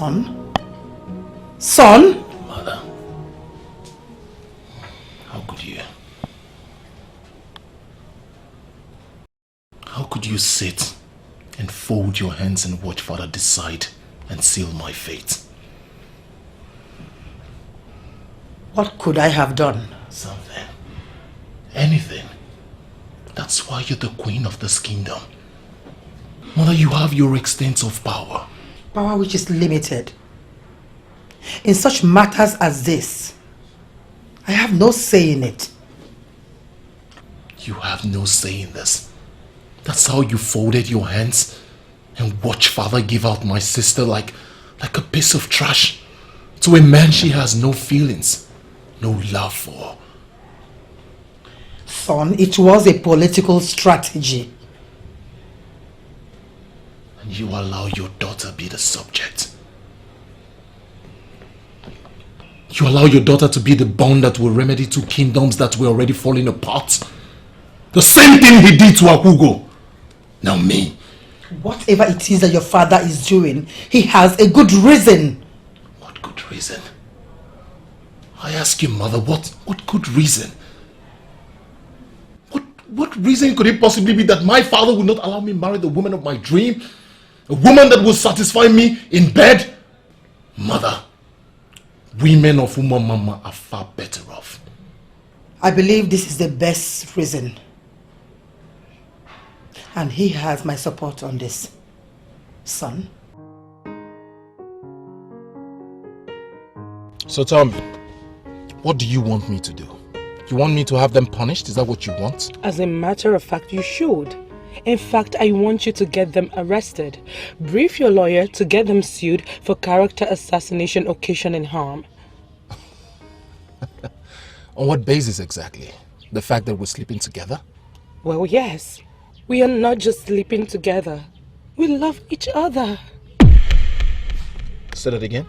Son? Son? Mother, how could you? How could you sit and fold your hands and watch Father decide and seal my fate? What could I have done? Something. Anything. That's why you're the queen of this kingdom. Mother, you have your extent of power. Power which is limited. In such matters as this, I have no say in it. You have no say in this. That's how you folded your hands and watched Father give out my sister like a piece of trash to a man she has no feelings, no love for. Son, it was a political strategy. And you allow your daughter be the subject. You allow your daughter to be the bond that will remedy two kingdoms that were already falling apart. The same thing he did to Akugo. Now me. Whatever it is that your father is doing, he has a good reason. What good reason? I ask you, mother, what good reason? What reason could it possibly be that my father would not allow me marry the woman of my dream? A woman that will satisfy me in bed? Mother, women of Mama are far better off. I believe this is the best reason. And he has my support on this, son. So tell me, what do you want me to do? You want me to have them punished? Is that what you want? As a matter of fact, you should. In fact, I want you to get them arrested. Brief your lawyer to get them sued for character assassination occasioning harm. On what basis exactly? The fact that we're sleeping together? Well, yes. We are not just sleeping together. We love each other. Say that again?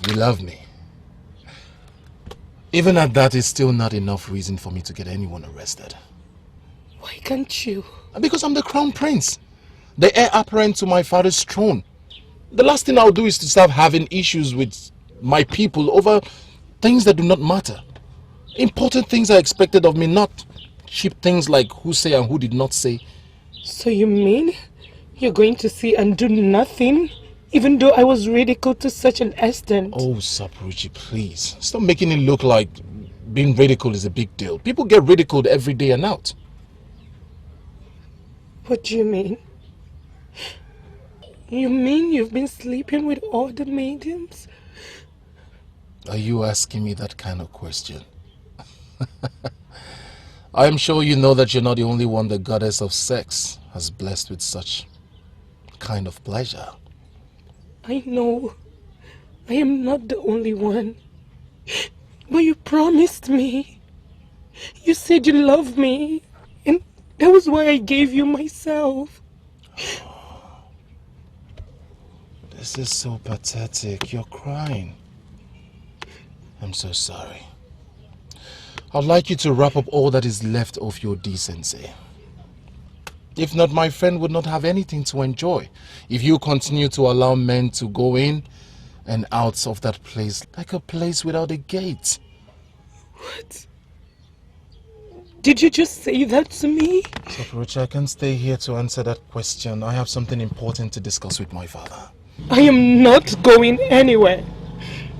You love me. Even at that, it's still not enough reason for me to get anyone arrested. Why can't you? Because I'm the crown prince, the heir apparent to my father's throne. The last thing I'll do is to start having issues with my people over things that do not matter. Important things are expected of me, not cheap things like who say and who did not say. So you mean you're going to see and do nothing? Even though I was ridiculed to such an extent. Oh, Sapruchi, please. Stop making it look like being ridiculed is a big deal. People get ridiculed every day and out. What do you mean? You mean you've been sleeping with all the maidens? Are you asking me that kind of question? I am sure you know that you're not the only one the goddess of sex has blessed with such kind of pleasure. I know. I am not the only one. But you promised me. You said you loved me. And that was why I gave you myself. This is so pathetic. You're crying. I'm so sorry. I'd like you to wrap up all that is left of your decency. If not, my friend would not have anything to enjoy if you continue to allow men to go in and out of that place like a place without a gate. What? Did you just say that to me? Sapruchi, I can't stay here to answer that question. I have something important to discuss with my father. I am not going anywhere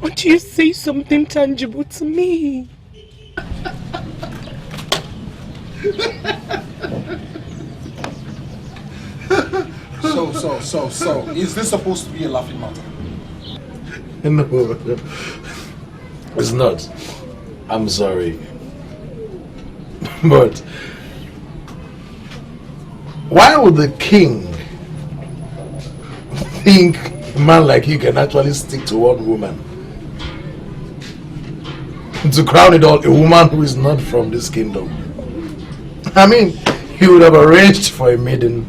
until you say something tangible to me. So, is this supposed to be a laughing matter? No, it's not. I'm sorry. But why would the king think a man like you can actually stick to one woman? To crown it all, a woman who is not from this kingdom. I mean, he would have arranged for a maiden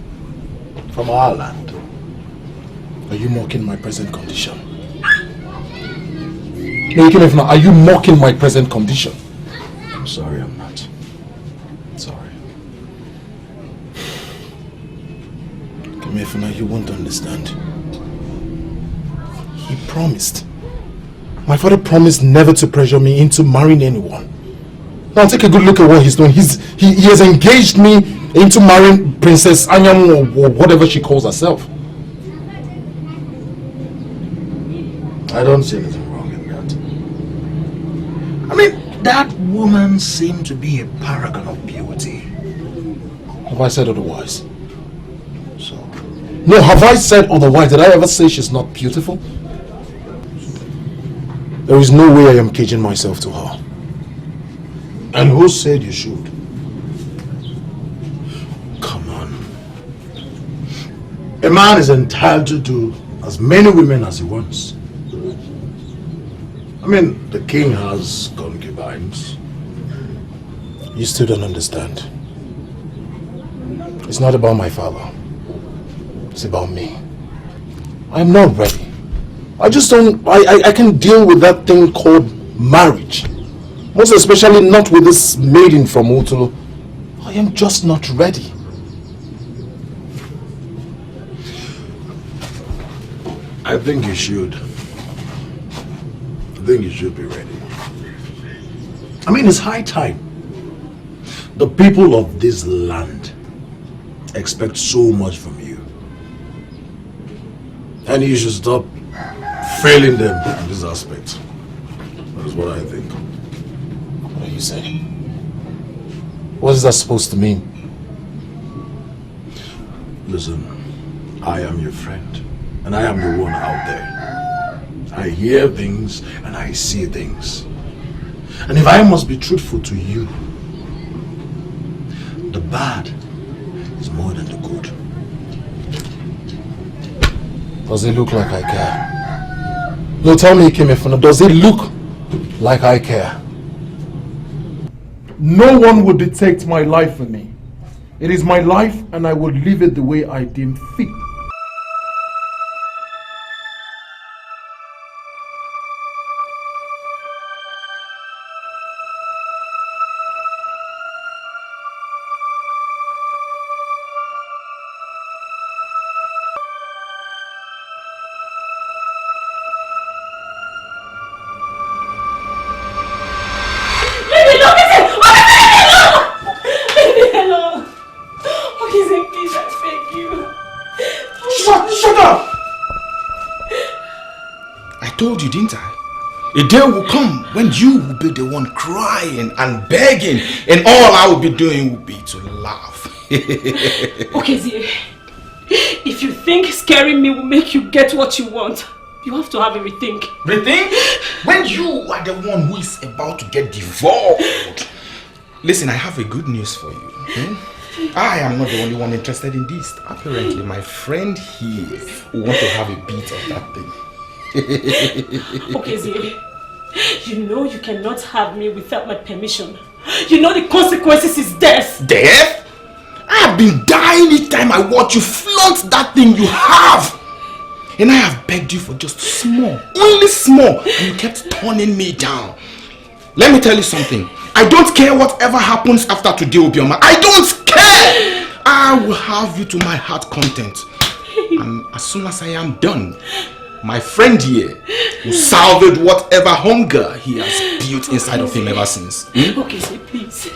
from our land. Are you mocking my present condition? No, are you mocking my present condition? I'm sorry, I'm not. Sorry. Ikemefuna, you won't understand. He promised. My father promised never to pressure me into marrying anyone. Now take a good look at what he's doing. He has engaged me into marrying Princess Anyam or whatever she calls herself. I don't see anything wrong in that. I mean, that woman seemed to be a paragon of beauty. Have I said otherwise? So, no, have I said otherwise? Did I ever say she's not beautiful? There is no way I am caging myself to her. And who said you should? Come on. A man is entitled to as many women as he wants. I mean, the king has concubines. You still don't understand. It's not about my father. It's about me. I'm not ready. I just don't... I can deal with that thing called marriage. Most especially not with this maiden from Utulu. I am just not ready. I think you should. I think you should be ready. I mean, it's high time. The people of this land expect so much from you. And you should stop failing them in this aspect. That is what I think. What are you saying? What is that supposed to mean? Listen, I am your friend. And I am the one out there. I hear things and I see things. And if I must be truthful to you, the bad is more than the good. Does it look like I care? No, tell me, Ikemefuna, does it look like I care? No one will dictate my life for me. It is my life and I will live it the way I deem fit. A day will come when you will be the one crying and begging, and all I will be doing will be to laugh. Okay, Zie. If you think scaring me will make you get what you want, you have to have a rethink. Rethink? When you are the one who is about to get devoured. Listen, I have a good news for you. I am not the only one interested in this. Apparently, my friend here will want to have a bit of that thing. Okay, Zie. You know you cannot have me without my permission. You know the consequences is death. Death? I have been dying each time I watch you flaunt that thing you have. And I have begged you for just small, only small, and you kept turning me down. Let me tell you something. I don't care whatever happens after today, Obioma. I don't care. I will have you to my heart content. And as soon as I am done, my friend here will salvage whatever hunger he has built inside of him ever since. Okay, Zee, please.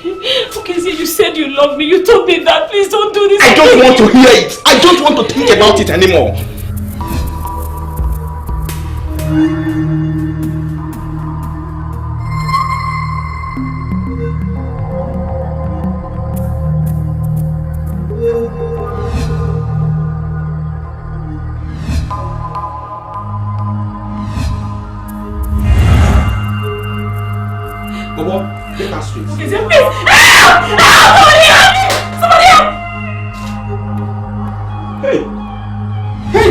Okay, Zee, you said you love me. You told me that. Please don't do this. I don't want to hear it. I don't want to think about it anymore. Take that straight. Okay, Zee, please. Help! Help! Somebody help! Somebody help! Hey! Hey!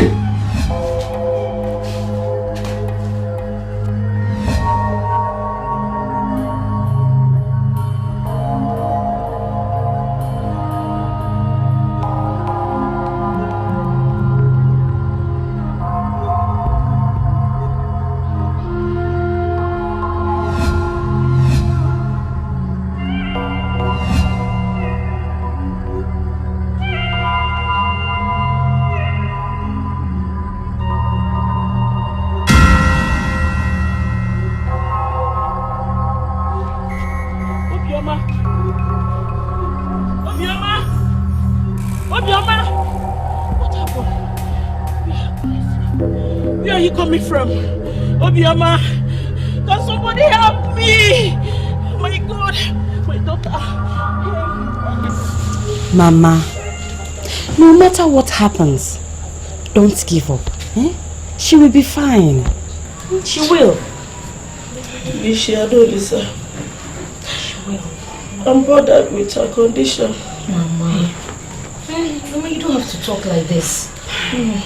you coming from? Obioma, can somebody help me? My God, my daughter. Mama, no matter what happens, don't give up. She will be fine. She will. She Lisa. She will. I'm bothered with her condition. Mama. Mama, you don't have to talk like this. I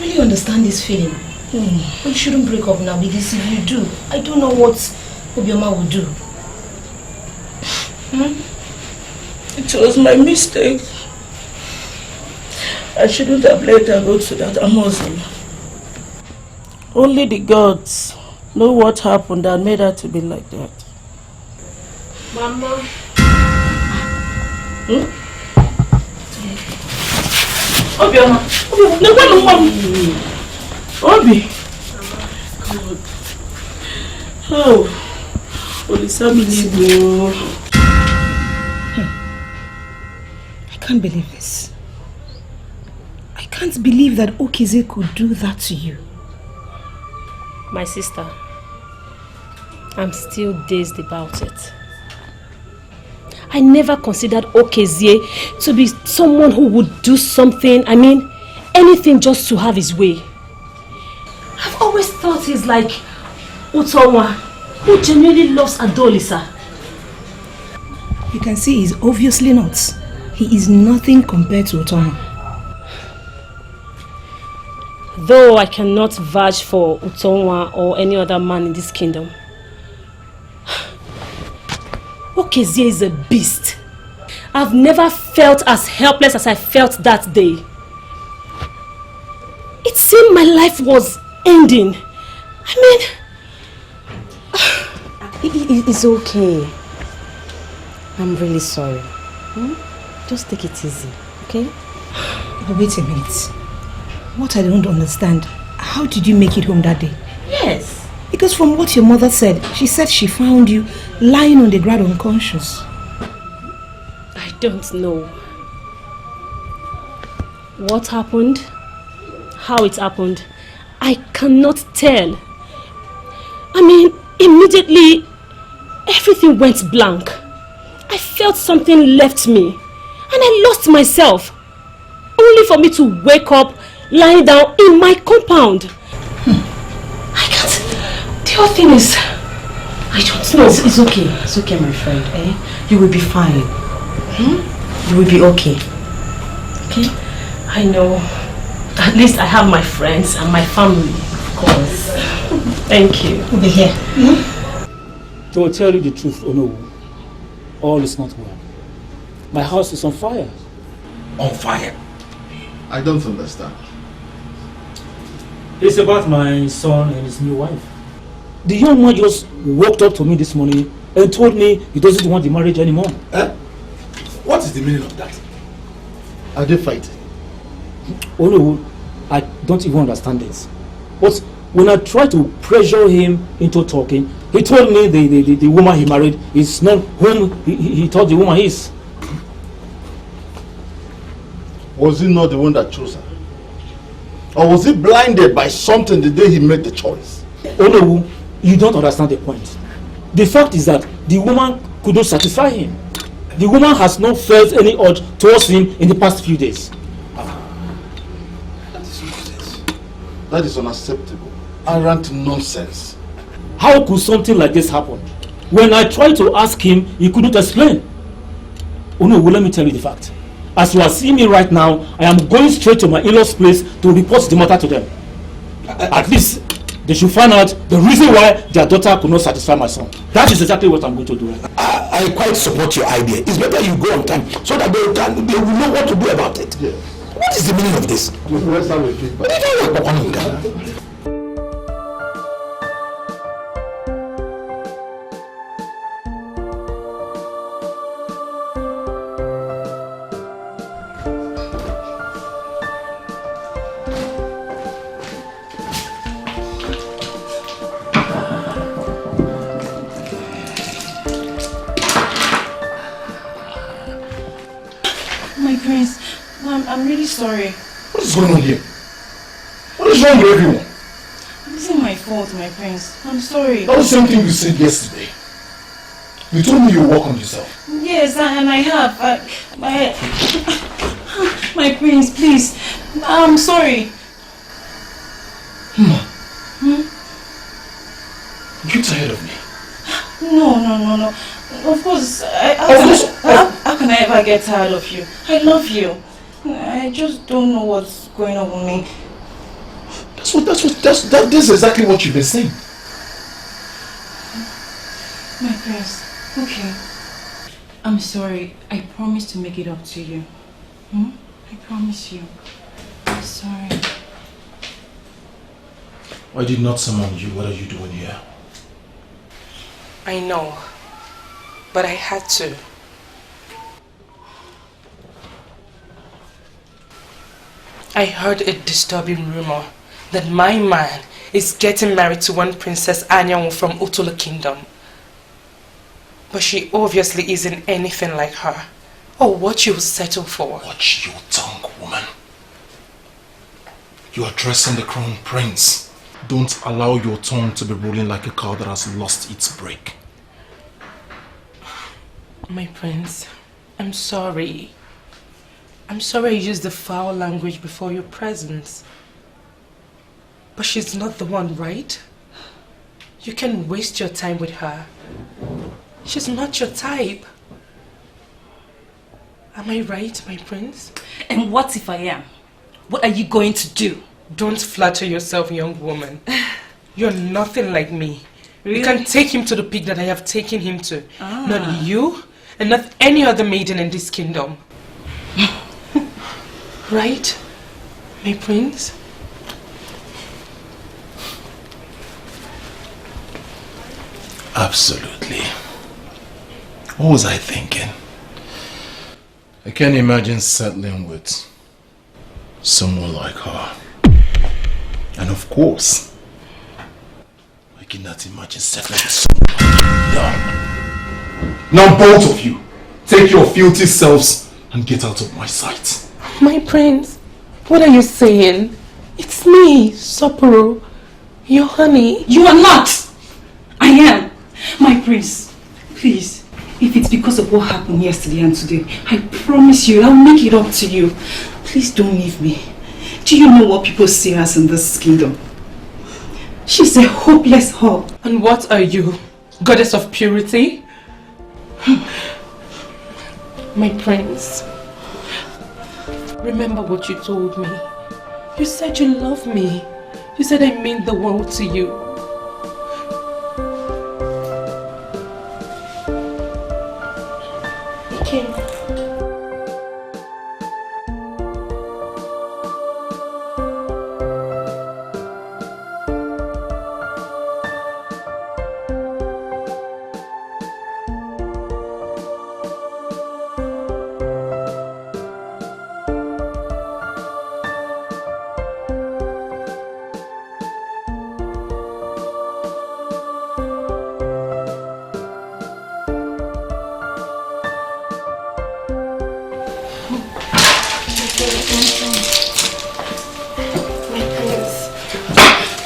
really understand this feeling. But you shouldn't break up now, because if you do, I don't know what Obioma will do. It was my mistake. I shouldn't have let her go to that Amazon. Only the gods know what happened that made her to be like that. Mama. Obioma. Obi. God. Oh. I can't believe this. I can't believe that Okize could do that to you. My sister, I'm still dazed about it. I never considered Okezie to be someone who would do something, anything just to have his way. I've always thought he's like Utonwa, who genuinely loves Adolisa. You can see he's obviously not. He is nothing compared to Utonwa. Though I cannot vouch for Utonwa or any other man in this kingdom, Okezie is a beast. I've never felt as helpless as I felt that day. It seemed my life was ending. It's okay. I'm really sorry. Just take it easy, okay? But wait a minute. What I don't understand, how did you make it home that day? Yes. Because from what your mother said, she said she found you lying on the ground unconscious. I don't know what happened, how it happened. I cannot tell. Immediately, everything went blank. I felt something left me, and I lost myself, only for me to wake up lying down in my compound. I can't. The whole thing is, I don't know. It's okay. It's okay, my friend. You will be fine. You will be okay. Okay? I know. At least I have my friends and my family, of course. Thank you. We'll be here. To tell you the truth, Onowu, all is not well. My house is on fire. On fire? I don't understand. It's about my son and his new wife. The young man just walked up to me this morning and told me he doesn't want the marriage anymore. What is the meaning of that? Are they fighting? Onowu, I don't even understand this. But when I tried to pressure him into talking, he told me the woman he married is not whom he thought the woman is. Was he not the one that chose her? Or was he blinded by something the day he made the choice? Onowu, you don't understand the point. The fact is that the woman could not satisfy him. The woman has not felt any urge towards him in the past few days. That is nonsense. That is unacceptable. Arrant nonsense. How could something like this happen? When I tried to ask him, he couldn't explain. Onowu, let me tell you the fact. As you are seeing me right now, I am going straight to my in-laws' place to report the matter to them. At least they should find out the reason why their daughter could not satisfy my son. That is exactly what I'm going to do. I quite support your idea. It's better you go on time so that they will know what to do about it. Yes. What is the meaning of this? Let's have a feedback. I'm really sorry. What is going on here? What is wrong with everyone? fault, my prince. I'm sorry. That was the same thing you said yesterday. You told me you work on yourself. Yes, and I have. My prince, please. I'm sorry. You tired of me? No. Of course. How can I ever get tired of you? I love you. I just don't know what's going on with me. This is exactly what you've been saying. My prince, okay. I'm sorry. I promise to make it up to you. I promise you. I'm sorry. I did not summon you. What are you doing here? I know, but I had to. I heard a disturbing rumor that my man is getting married to one Princess Anyanwu from Utulu Kingdom. But she obviously isn't anything like her, or what you will settle for. Watch your tongue, woman. You are dressing the crown prince. Don't allow your tongue to be rolling like a car that has lost its brake. My prince, I'm sorry. I'm sorry I used the foul language before your presence. But she's not the one, right? You can waste your time with her. She's not your type. Am I right, my prince? And what if I am? What are you going to do? Don't flatter yourself, young woman. You're nothing like me. Really? You can take him to the peak that I have taken him to. Not you, and not any other maiden in this kingdom. Right, my prince? Absolutely. What was I thinking? I can't imagine settling with someone like her. And of course, I cannot imagine settling with someone. Now both of you, take your filthy selves and get out of my sight. My prince, what are you saying? It's me, Sapporo, your honey. You are not! I am! My prince, please, if it's because of what happened yesterday and today, I promise you, I'll make it up to you. Please don't leave me. Do you know what people see us in this kingdom? She's a hopeless hope. And what are you? Goddess of purity? My prince, remember what you told me. You said you love me. You said I mean the world to you. Okay.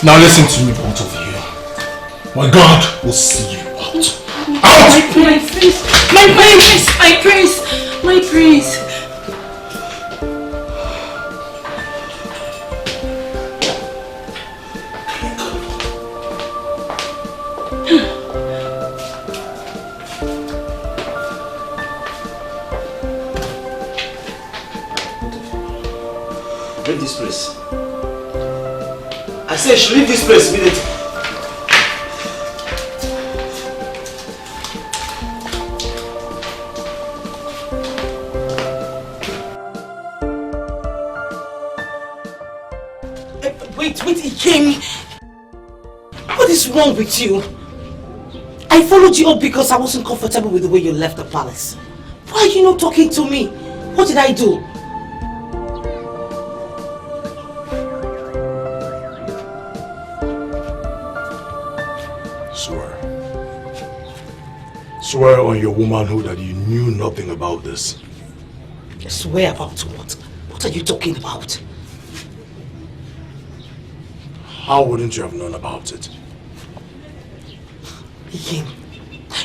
Now listen to me, both of you. My God will see you out. Out! My prince! My prince! My prince! My prince! Leave this place. I said she leave this place immediately. Wait, Ikem! What is wrong with you? I followed you up because I wasn't comfortable with the way you left the palace. Why are you not talking to me? What did I do? Swear on your womanhood that you knew nothing about this. Swear about what? What are you talking about? How wouldn't you have known about it? Ikem,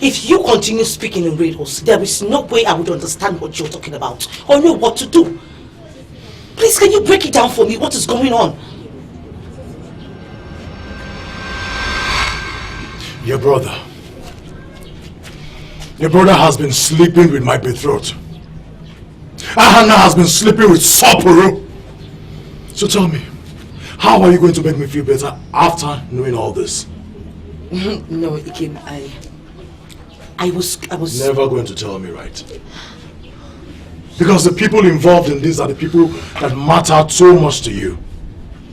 if you continue speaking in riddles, there is no way I would understand what you're talking about or know what to do. Please, can you break it down for me? What is going on? Your brother has been sleeping with my betrothed. Ahana has been sleeping with Sopuru. So tell me, how are you going to make me feel better after knowing all this? No, Ikem, I was... Never going to tell me, right? Because the people involved in this are the people that matter so much to you.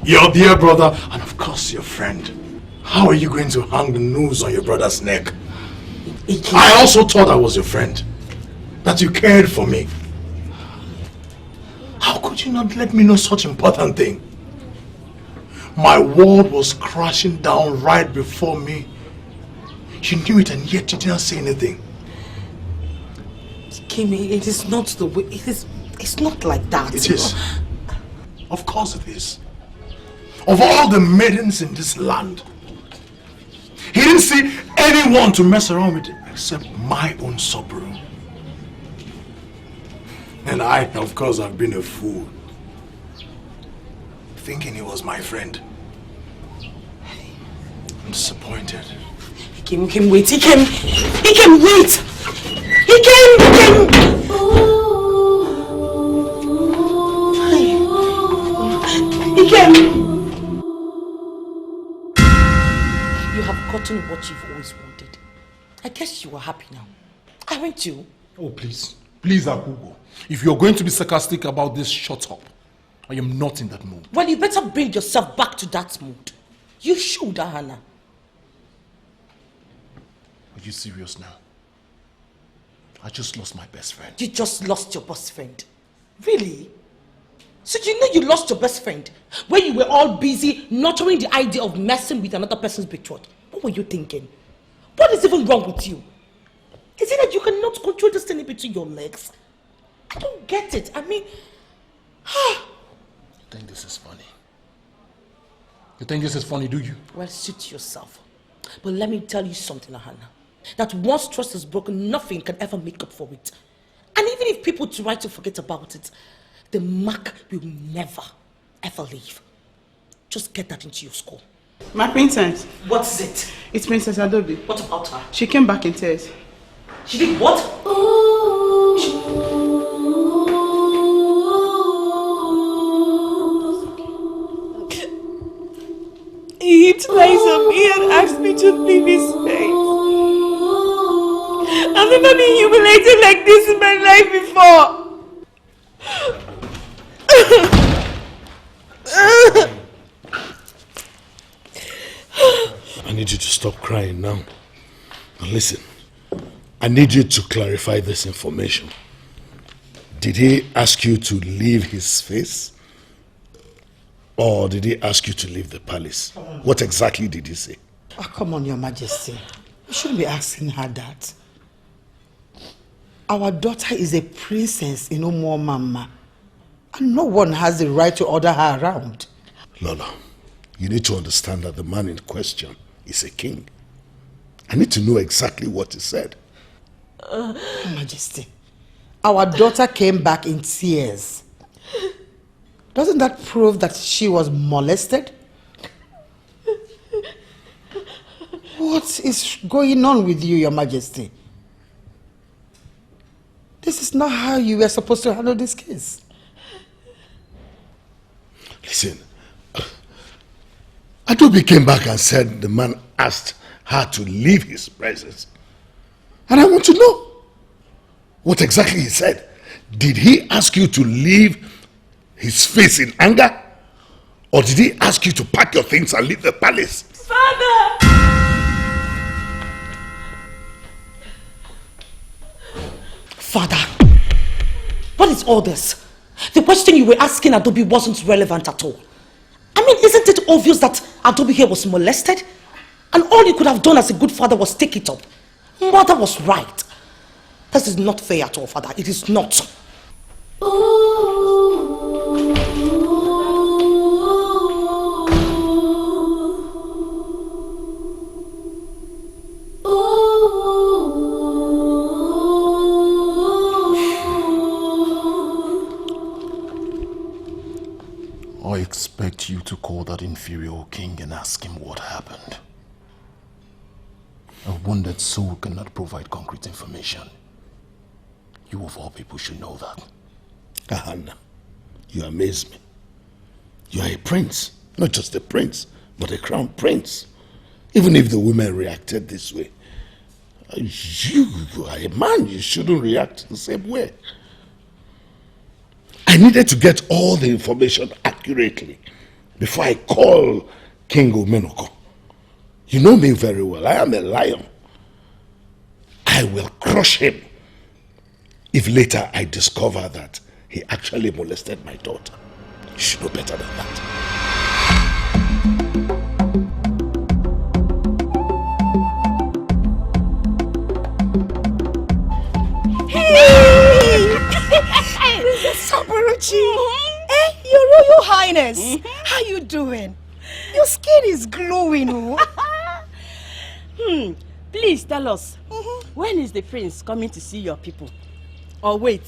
Your dear brother and of course your friend. How are you going to hang the noose on your brother's neck? I also thought I was your friend. That you cared for me. How could you not let me know such important thing? My world was crashing down right before me. You knew it and yet you didn't say anything. Kimi, it is not the way, it's not like that. It is. Of course it is. Of all the maidens in this land, he didn't see anyone to mess around with except my own Sobru. And I, of course, have been a fool. Thinking he was my friend. I'm disappointed. He came wait. He came wait. He came. You have gotten what you've always wanted. I guess you are happy now. Aren't you? Oh, please. Please, Akugo. If you're going to be sarcastic about this, shut up. I am not in that mood. Well, you better bring yourself back to that mood. You should, Ahana. Are you serious now? I just lost my best friend. You just lost your best friend? Really? So you know you lost your best friend when you were all busy nurturing the idea of messing with another person's betrothed? What were you thinking? What is even wrong with you? Is it that you cannot control this thing between your legs? I don't get it. I mean... You think this is funny? You think this is funny, do you? Well, suit yourself. But let me tell you something, Ahana. That once trust is broken, nothing can ever make up for it. And even if people try to forget about it, the mark will never, ever leave. Just get that into your skull. My princess. What is it? It's Princess Adobe. What about her? She came back in tears. She did what? He heaped lies on me and asked me to leave his face. I've never been humiliated like this in my life before. I need you to stop crying now. And listen, I need you to clarify this information. Did he ask you to leave his face? Or did he ask you to leave the palace? What exactly did he say? Oh, come on, Your Majesty. You shouldn't be asking her that. Our daughter is a princess in Umo Mama. And no one has the right to order her around. Lola, you need to understand that the man in question is a king. I need to know exactly what he said. Your Majesty, our daughter came back in tears. Doesn't that prove that she was molested? What is going on with you, Your Majesty? This is not how you were supposed to handle this case. Listen, Adobe came back and said the man asked her to leave his presence. And I want to know what exactly he said. Did he ask you to leave his face in anger? Or did he ask you to pack your things and leave the palace? Father! Father, what is all this? The question you were asking Adobe wasn't relevant at all. I mean, isn't it obvious that Adobe here was molested? And all you could have done as a good father was take it up. Mother was right. This is not fair at all, Father. It is not. you to call that inferior king and ask him what happened. A wounded soul cannot provide concrete information. You of all people should know that. Ahana, you amaze me. You are a prince. Not just a prince, but a crown prince. Even if the women reacted this way, you are a man. You shouldn't react the same way. I needed to get all the information accurately before I call King Omenoko. You know me very well. I am a lion. I will crush him if later I discover that he actually molested my daughter. You should know better than that. Hey! Princess Saburuchi! Hey, Your Royal Highness! How you doing? Your skin is glowing, oh. Please tell us, when is the prince coming to see your people? Or wait,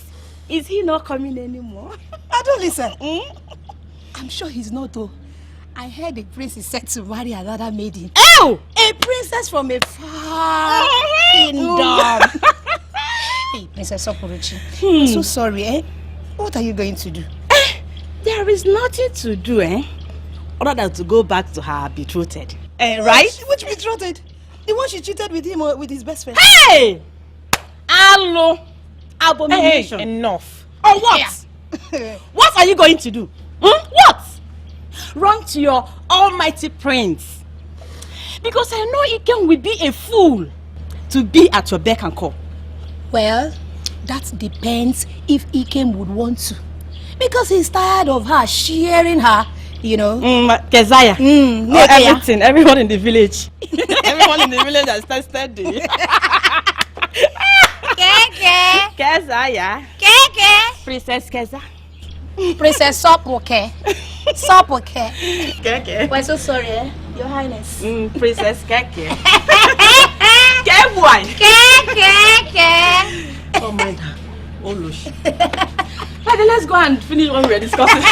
is he not coming anymore? I don't listen. I'm sure he's not, though. I heard the prince is set to marry another maiden. Oh! A princess from a far kingdom. Hey, Princess Saburuchi, I'm so sorry, eh? What are you going to do? There is nothing to do, other than to go back to her betrothed. Right? Which betrothed? The one she cheated with him or with his best friend? Hey! Hello! Abomination. Hey, enough. Or what? Yeah. What are you going to do? What? Run to your almighty prince. Because I know Ikem will be a fool to be at your beck and call. Well, that depends if Ikem would want to. Because he's tired of her sharing her, you know. Keziah. Everything. Everyone in the village. Everyone in the village has tested you. Keke. Keziah. Keke. Princess Keza. Princess Sopoke. Sopoke. Keke. We're so sorry, Your Highness. Princess Keke. K1. Keke. Oh my God. Oh, Lush. But let's go and finish what we were discussing.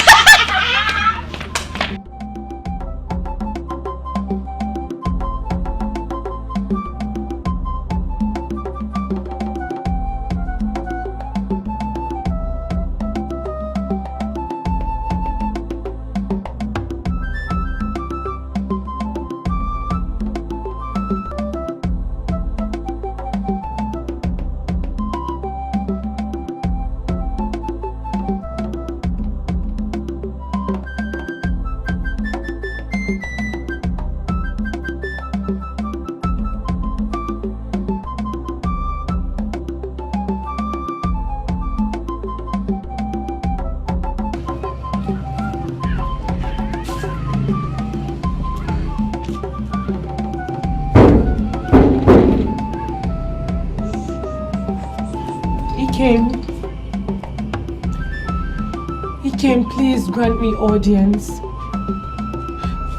Ikem, please grant me audience.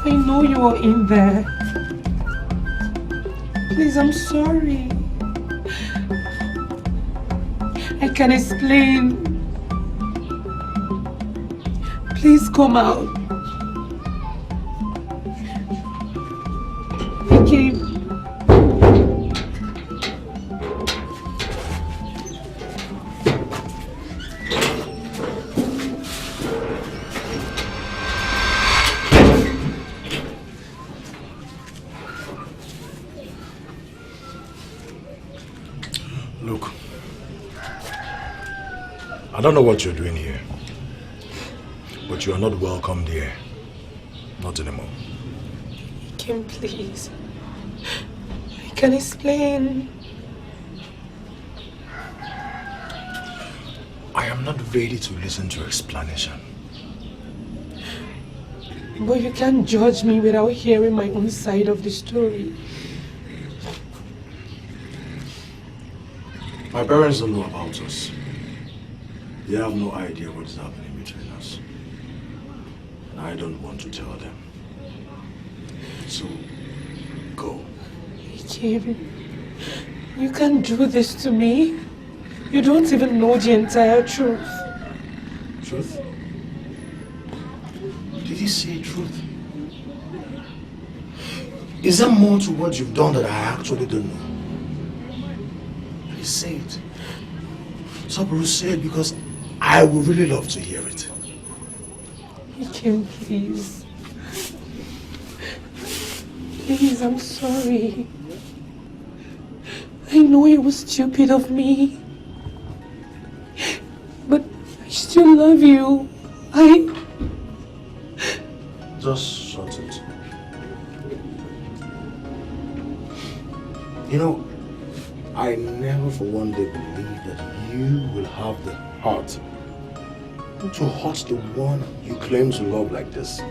I know you are in there. Please, I'm sorry. I can explain. Please come out. Ikem. I don't know what you're doing here, but you are not welcome here. Not anymore. Kim, please. I can explain. I am not ready to listen to your explanation. But you can't judge me without hearing my own side of the story. My parents don't know about us. They have no idea what is happening between us. And I don't want to tell them. So, go. Kim, you can't do this to me. You don't even know the entire truth. Truth? Did he say truth? Is there more to what you've done that I actually don't know? Please say it. Saburu, say it because I would really love to hear it. Kim, please. Please, I'm sorry. I know it was stupid of me. But I still love you. Just shut it. You know, I never for one day believed that you will have the heart to hurt the one you claim to love like this.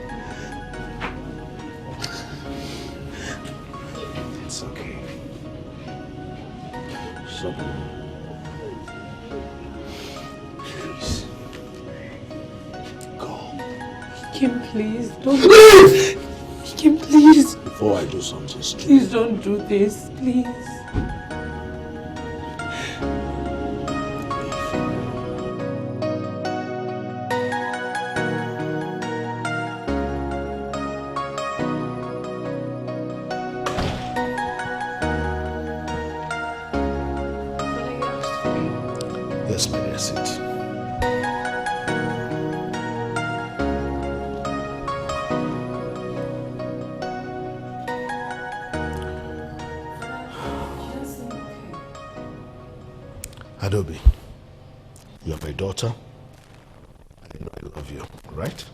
It's okay. Saburu, please. Go. Kim, please, don't. Kim, please. Before I do something stupid. Please don't do this, please. Yes, my dear, sit. Adobe, you're my daughter. I know I love you, right?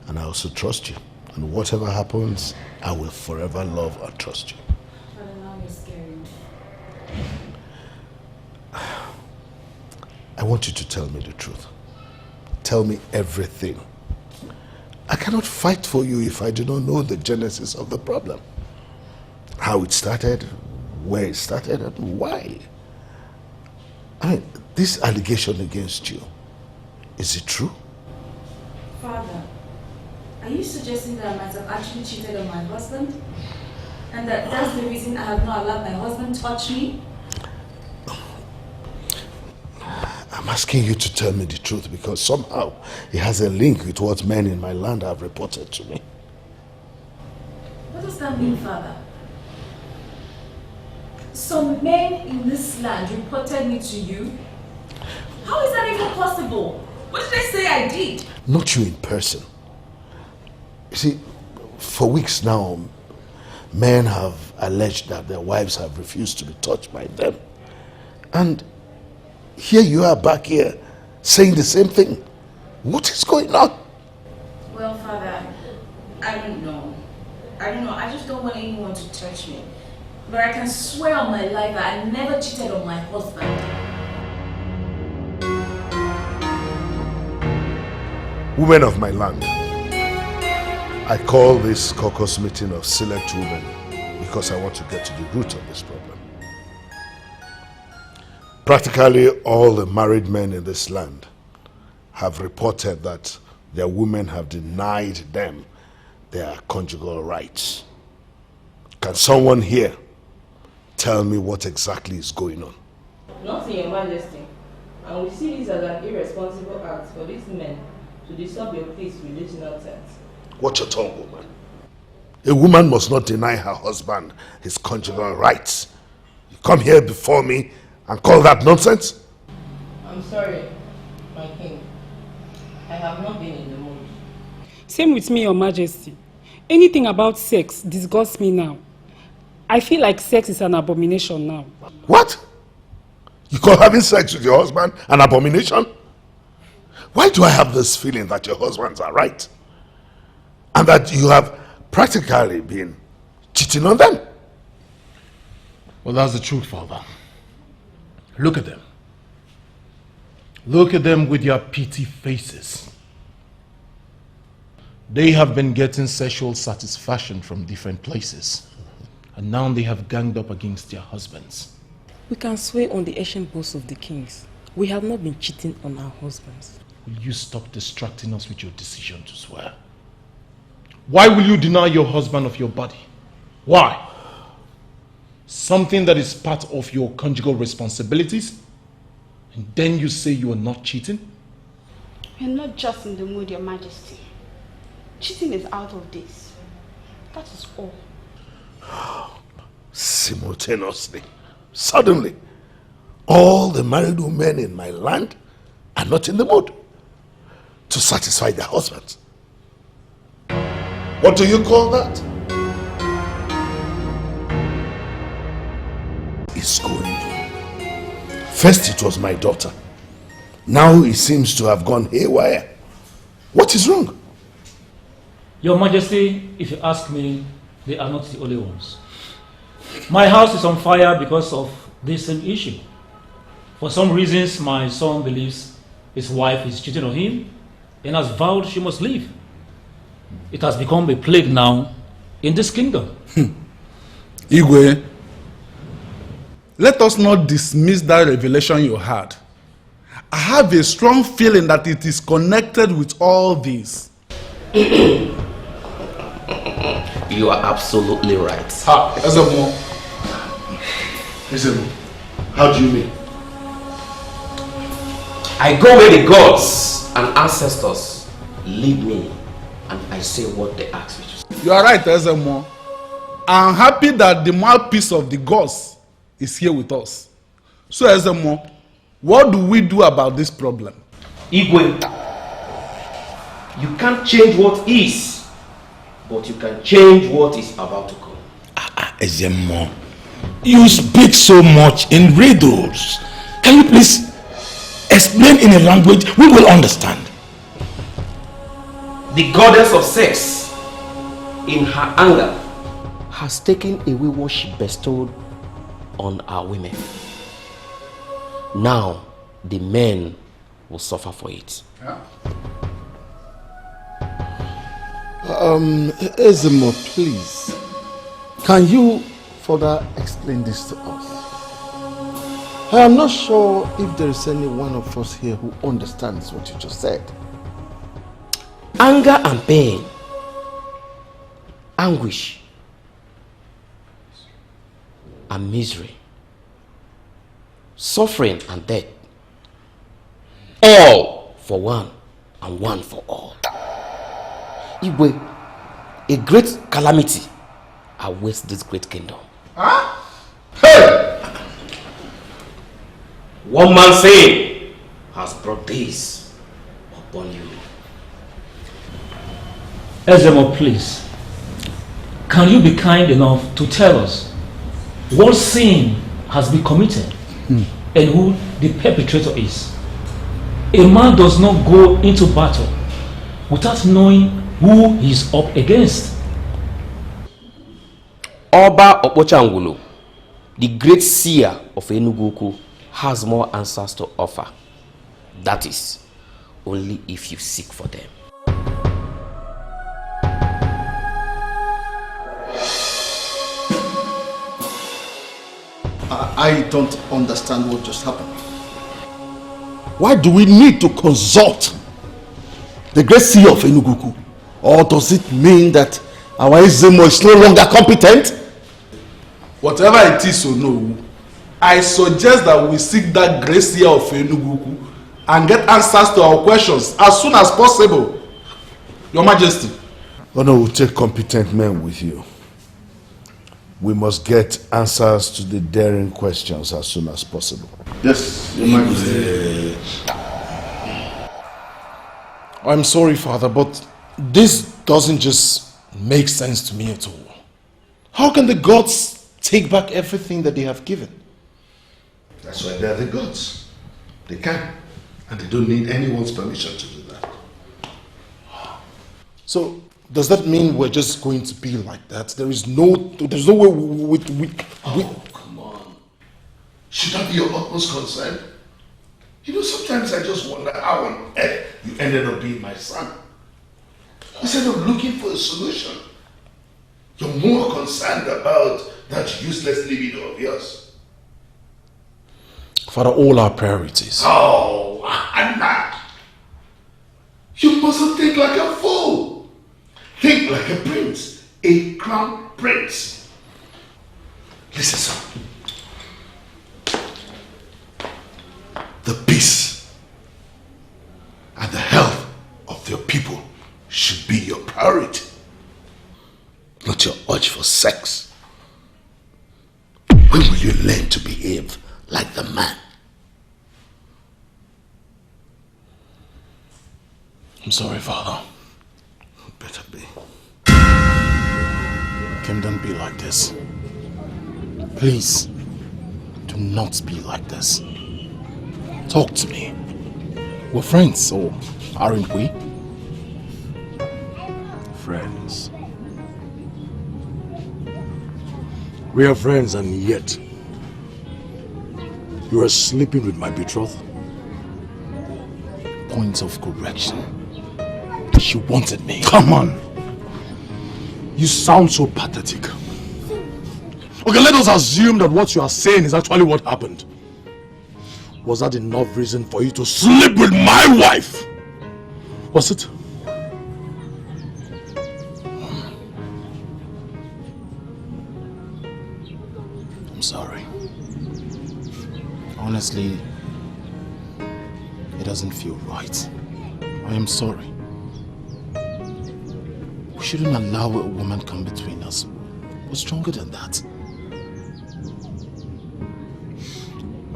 And I also trust you. And whatever happens, I will forever love and trust you. Father, now you're scaring me. I want you to tell me the truth. Tell me everything. I cannot fight for you if I do not know the genesis of the problem. How it started, where it started, and why. I mean, this allegation against you, is it true? Father, are you suggesting that I might have actually cheated on my husband? And that that's the reason I have not allowed my husband to touch me? I'm asking you to tell me the truth because somehow it has a link with what men in my land have reported to me. What does that mean, Father? Some men in this land reported me to you? How is that even possible? What did they say I did? Not you in person. You see, for weeks now, men have alleged that their wives have refused to be touched by them. And here you are back here saying the same thing. What is going on? Well, Father, I don't know. I just don't want anyone to touch me. But I can swear on my life that I never cheated on my husband. Women of my land, I call this caucus meeting of select women because I want to get to the root of this problem. Practically all the married men in this land have reported that their women have denied them their conjugal rights. Can someone here tell me what exactly is going on? Nothing, Your Majesty. And we see this as an irresponsible act for these men to disturb your peace with this nonsense. Watch your tongue, woman. A woman must not deny her husband his conjugal rights. You come here before me and call that nonsense? I'm sorry, my king. I have not been in the mood. Same with me, Your Majesty. Anything about sex disgusts me now. I feel like sex is an abomination now. What? You call having sex with your husband an abomination? Why do I have this feeling that your husbands are right? And that you have practically been cheating on them? Well, that's the truth, Father. Look at them. Look at them with their pity faces. They have been getting sexual satisfaction from different places. And now they have ganged up against their husbands. We can swear on the ancient boasts of the kings. We have not been cheating on our husbands. Will you stop distracting us with your decision to swear? Why will you deny your husband of your body? Why? Something that is part of your conjugal responsibilities? And then you say you are not cheating? We're not just in the mood, Your Majesty. Cheating is out of this. That is all. Simultaneously, suddenly, all the married women in my land are not in the mood to satisfy their husbands. What do you call that? It's going on. First it was my daughter. Now it seems to have gone haywire. What is wrong? Your Majesty, if you ask me, they are not the only ones. My house is on fire because of this same issue. For some reasons, my son believes his wife is cheating on him and has vowed she must leave. It has become a plague now in this kingdom. Igwe, let us not dismiss that revelation you had. I have a strong feeling that it is connected with all this. You are absolutely right. Ezemo, how do you mean? I go where the gods and ancestors lead me, and I say what they ask me to say. You are right, Ezemo. I'm happy that the mouthpiece of the gods is here with us. So, Ezemo, what do we do about this problem? Igwe, you can't change what is, but you can change what is about to come. Ezemo, you speak so much in riddles. Can you please explain in a language we will understand? The goddess of sex, in her anger, has taken away what she bestowed on our women. Now, the men will suffer for it. Ezemo, please, can you further explain this to us? I am not sure if there is any one of us here who understands what you just said. Anger and pain, anguish and misery, suffering and death, all for one and one for all. Igwe, a great calamity awaits this great kingdom. Huh? Hey! One man saying has brought this upon you. Ezemo, please, can you be kind enough to tell us what sin has been committed and who the perpetrator is? A man does not go into battle without knowing who he is up against. Oba Opochangulu, the great seer of Enugu, has more answers to offer. That is, only if you seek for them. I don't understand what just happened. Why do we need to consult the great seer of Enugu? Or does it mean that our Ezemo is no longer competent? Whatever it is or no, I suggest that we seek that great seer of Enugu and get answers to our questions as soon as possible. Your Majesty. Oh no, we'll take competent men with you. We must get answers to the daring questions as soon as possible. Yes, Your Majesty. I'm sorry, Father, but this doesn't just make sense to me at all. How can the gods take back everything that they have given? That's why they're the gods. They can. And they don't need anyone's permission to do that. So, does that mean we're just going to be like that? There's no way we come on. Should that be your utmost concern? You know, sometimes I just wonder how on earth you ended up being my son. Instead of looking for a solution, you're more concerned about that useless libido of yours. Father, all our priorities. Oh, Anna! You mustn't think like a fool. Think like a prince, a crown prince. Listen, son. The peace and the health people should be your priority, not your urge for sex. When will you learn to behave like the man? I'm sorry, Father. Better be. Kim, don't be like this. Please, do not be like this. Talk to me. We're friends, or aren't we? Friends. We are friends, and yet you are sleeping with my betrothed. Point of correction. She wanted me. Come on. You sound so pathetic. Okay, let us assume that what you are saying is actually what happened. Was that enough reason for you to sleep with my wife? Was it? I'm sorry. Honestly, it doesn't feel right. I am sorry. We shouldn't allow a woman come between us. We're stronger than that.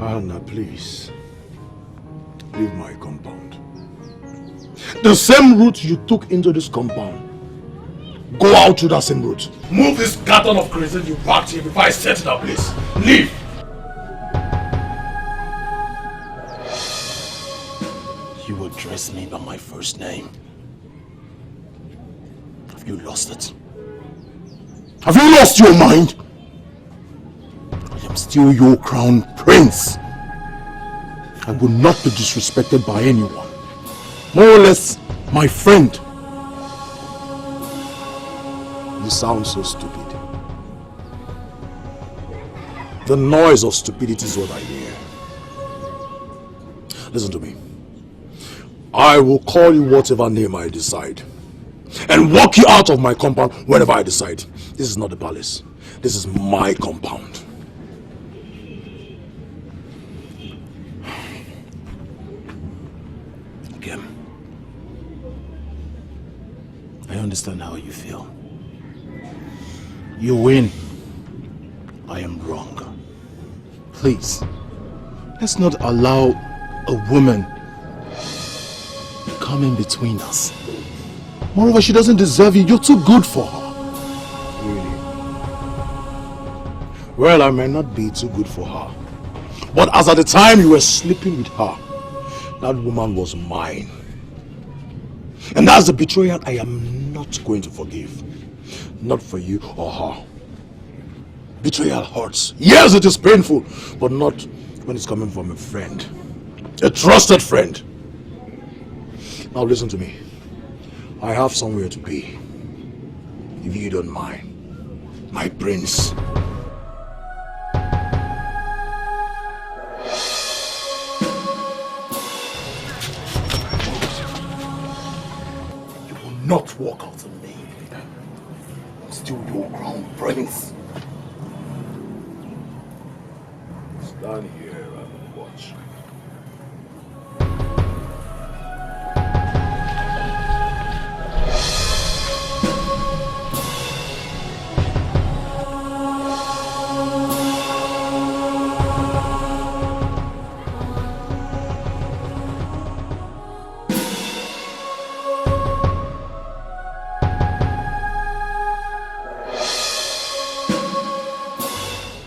Anna, please. Leave my compound. The same route you took into this compound. Go out through that same route. Move this carton of kerosene you packed here before I set it up, please. Leave! You address me by my first name. Have you lost it? Have you lost your mind? I am still your crown prince. I will not be disrespected by anyone. More or less, my friend. You sound so stupid. The noise of stupidity is what I hear. Listen to me. I will call you whatever name I decide. And walk you out of my compound whenever I decide. This is not the palace. This is my compound. Kim, I understand how you feel. You win. I am wrong. Please, let's not allow a woman come in between us. Moreover, she doesn't deserve you. You're too good for her. Really? Well, I may not be too good for her. But as at the time you were sleeping with her, that woman was mine. And that's the betrayal I am not going to forgive. Not for you or her. Betrayal hurts. Yes, it is painful, but not when it's coming from a friend. A trusted friend. Now listen to me. I have somewhere to be. If you don't mind. My prince. You will not walk out on me. I'm still your crown prince. Stand here and watch.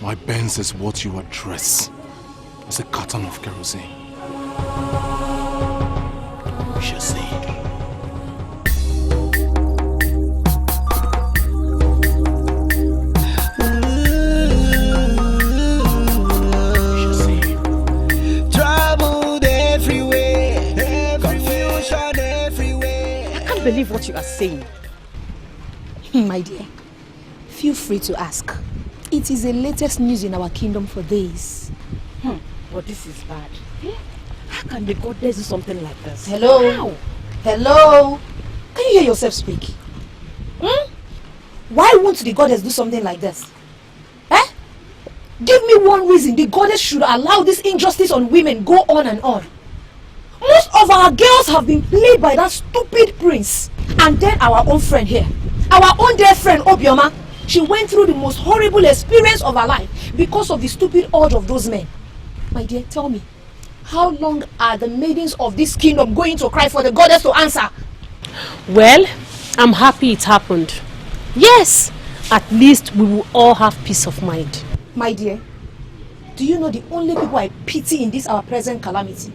My Benz is what you address. It's a carton of kerosene. We shall see. Troubled everywhere, confusion everywhere. I can't believe what you are saying. My dear, feel free to ask. It is the latest news in our kingdom for days. But this is bad. How can the goddess do something like this? Hello? How? Hello? Can you hear yourself speak? Why won't the goddess do something like this? Eh? Give me one reason the goddess should allow this injustice on women go on and on. Most of our girls have been played by that stupid prince. And then our own friend here, our own dear friend Obioma, she went through the most horrible experience of her life because of the stupid urge of those men. My dear, tell me, how long are the maidens of this kingdom going to cry for the goddess to answer? Well, I'm happy it happened. Yes, at least we will all have peace of mind. My dear, do you know the only people I pity in this our present calamity?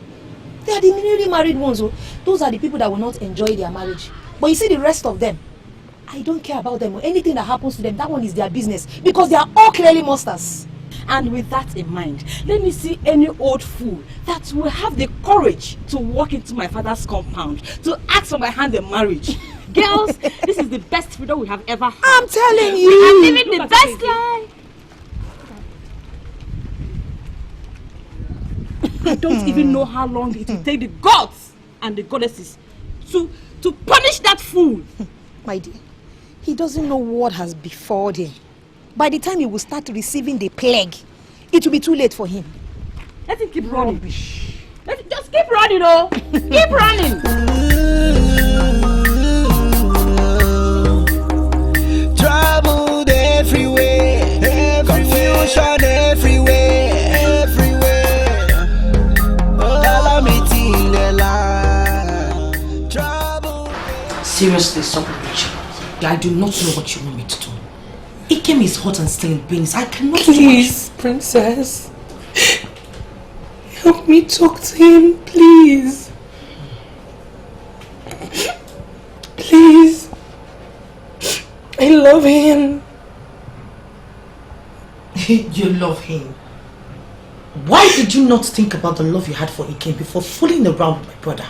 They are the newly married ones. Oh. Those are the people that will not enjoy their marriage. But you see the rest of them, I don't care about them. Anything that happens to them, that one is their business. Because they are all clearly monsters. And with that in mind, let me see any old fool that will have the courage to walk into my father's compound to ask for my hand in marriage. Girls, this is the best freedom we have ever had. I'm telling you. We are living the best life. I don't even know how long it will take the gods and the goddesses to punish that fool. My dear, he doesn't know what has befallen him. By the time he will start receiving the plague, it will be too late for him. Let him keep running. Just keep running, oh. Keep running. Troubled everywhere, confusion everywhere, calamity in the land. Seriously, stop Richard. I do not know what you want me to do. Ikem is hot and still in pains. I cannot. Please, princess. Help me talk to him, please. Please. I love him. You love him. Why did you not think about the love you had for Ikem before fooling around with my brother?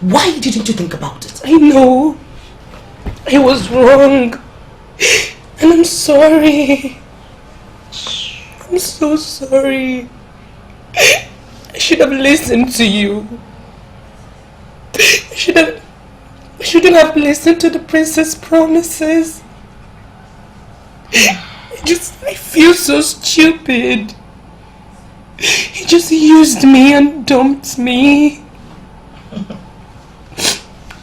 Why didn't you think about it? I know. I was wrong. And I'm sorry. I'm so sorry. I should have listened to you. I shouldn't have listened to the princess' promises. I feel so stupid. He just used me and dumped me.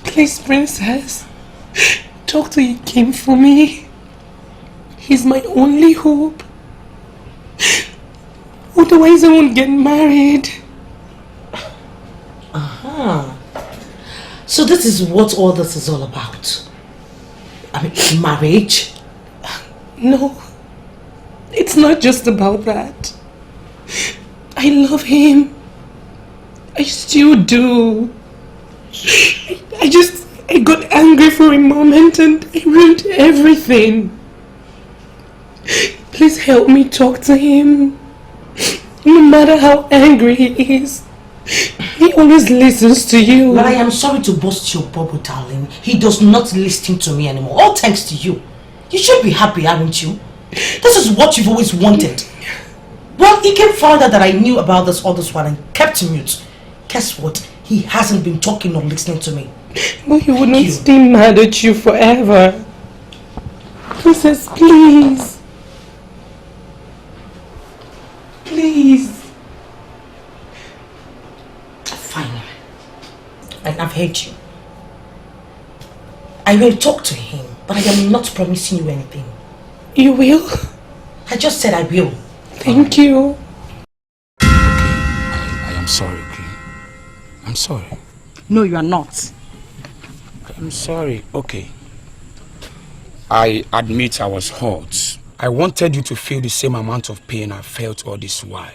Please, princess, talk to Ikem for me. He's my only hope. Otherwise I won't get married. So this is what all this is all about. I mean, marriage? No, it's not just about that. I love him. I still do. I got angry for a moment and I ruined everything. Please help me talk to him. No matter how angry he is, he always listens to you. But I am sorry to burst your bubble, darling. He does not listen to me anymore. All thanks to you. You should be happy, aren't you? This is what you've always wanted. Well, Ikem found out that I knew about this all this while and kept mute. Guess what? He hasn't been talking or listening to me. But he would not stay mad at you forever. Princess, please. Please. Fine. I've heard you. I will talk to him, but I am not promising you anything. You will? I just said I will. Thank you. I am sorry, okay? I'm sorry. No, you are not. I'm sorry, okay. I admit I was hurt. I wanted you to feel the same amount of pain I felt all this while.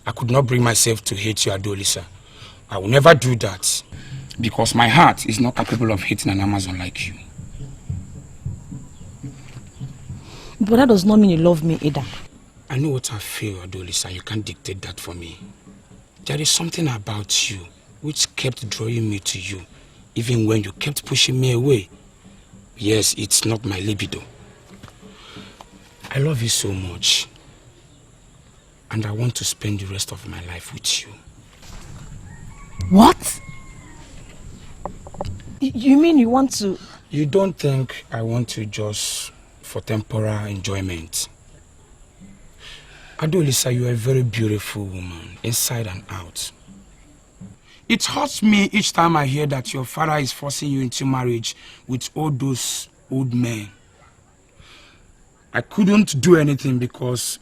I could not bring myself to hate you, Adolisa. I will never do that. Because my heart is not capable of hating an Amazon like you. But that does not mean you love me either. I know what I feel, Adolisa. You can't dictate that for me. There is something about you which kept drawing me to you, even when you kept pushing me away. Yes, it's not my libido. I love you so much. And I want to spend the rest of my life with you. What? You mean you want to... You don't think I want to just for temporal enjoyment? Adolisa, you are a very beautiful woman, inside and out. It hurts me each time I hear that your father is forcing you into marriage with all those old men. I couldn't do anything because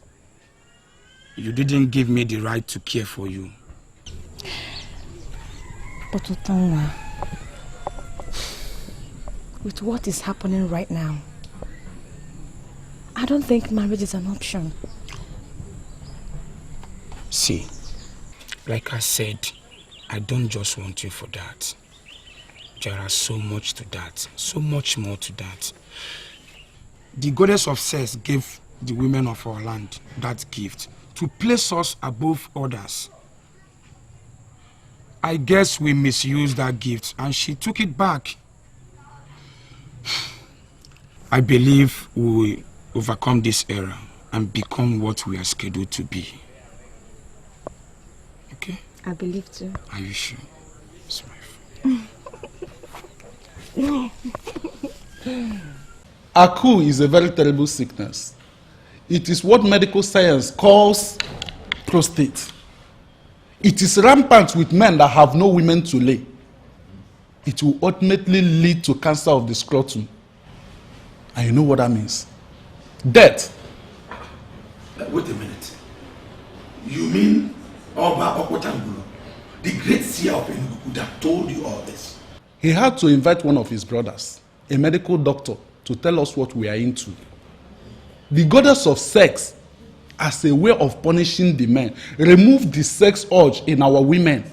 you didn't give me the right to care for you. But Utanwa, with what is happening right now, I don't think marriage is an option. See, like I said, I don't just want you for that. There are so much to that, so much more to that. The goddess of sex gave the women of our land that gift to place us above others. I guess we misused that gift and she took it back. I believe we will overcome this era and become what we are scheduled to be. Okay? I believe too. Are you sure? It's my No. Aku is a very terrible sickness. It is what medical science calls prostate. It is rampant with men that have no women to lay. It will ultimately lead to cancer of the scrotum. And you know what that means? Death. Wait a minute. You mean Oba Okotangulu, the great seer of Enugu that told you all this? He had to invite one of his brothers, a medical doctor, to tell us what we are into. The goddess of sex, as a way of punishing the men, removed the sex urge in our women.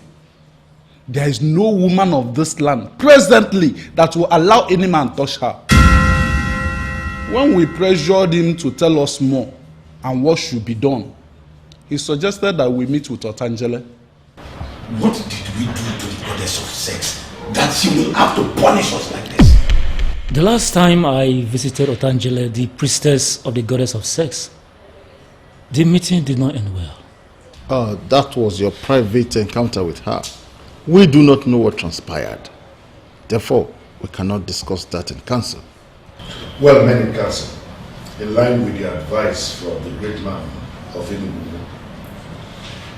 There is no woman of this land presently that will allow any man touch her. When we pressured him to tell us more and what should be done, he suggested that we meet with Otangele. What did we do to the goddess of sex that she will have to punish us like this? The last time I visited Otangele, the priestess of the goddess of sex, the meeting did not end well. That was your private encounter with her. We do not know what transpired. Therefore, we cannot discuss that in council. Well, men in council, in line with the advice from the great man of Enugu,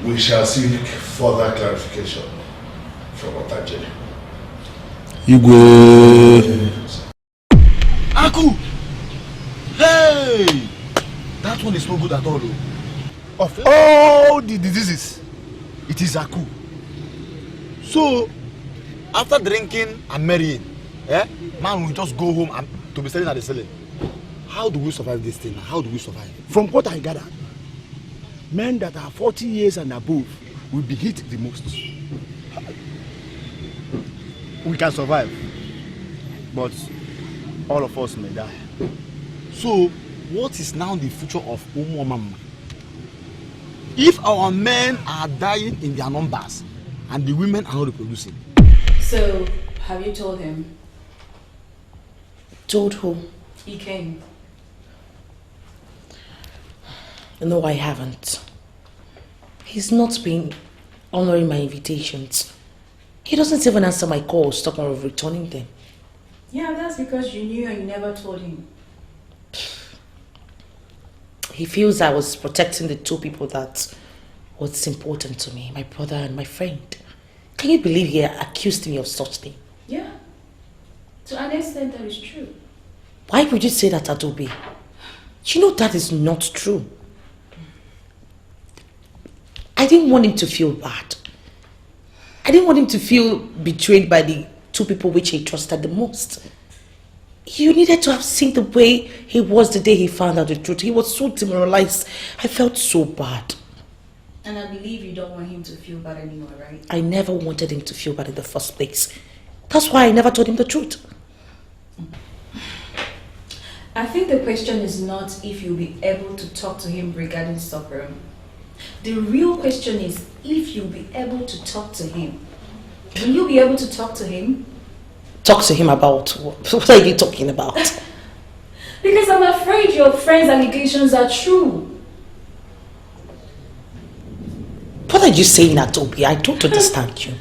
we shall seek further clarification from Otangele. Igwe. Aku! Hey! That one is no good at all. Of all the diseases, it is Aku. So, after drinking and marrying, man will just go home and to be selling at the selling. How do we survive this thing? How do we survive? From what I gather, men that are 40 years and above will be hit the most. We can survive, but all of us may die. So, what is now the future of Umwamama? If our men are dying in their numbers and the women are not reproducing. So, have you told him? Told who? He came. No, I haven't. He's not been honoring my invitations. He doesn't even answer my calls, talking of returning them. Yeah, that's because you knew and you never told him. He feels I was protecting the two people that was important to me, my brother and my friend. Can you believe he accused me of such thing? Yeah. To an extent, that is true. Why would you say that, Adobe? You know that is not true. I didn't want him to feel bad. I didn't want him to feel betrayed by the two people which he trusted the most. You needed to have seen the way he was the day he found out the truth. He was so demoralized. I felt so bad. And I believe you don't want him to feel bad anymore, right? I never wanted him to feel bad in the first place. That's why I never told him the truth. I think the question is not if you'll be able to talk to him regarding Stockroom. The real question is if you'll be able to talk to him. Will you be able to talk to him? Talk to him about what? What are you talking about? Because I'm afraid your friend's allegations are true. What are you saying, Adobe? I don't understand you.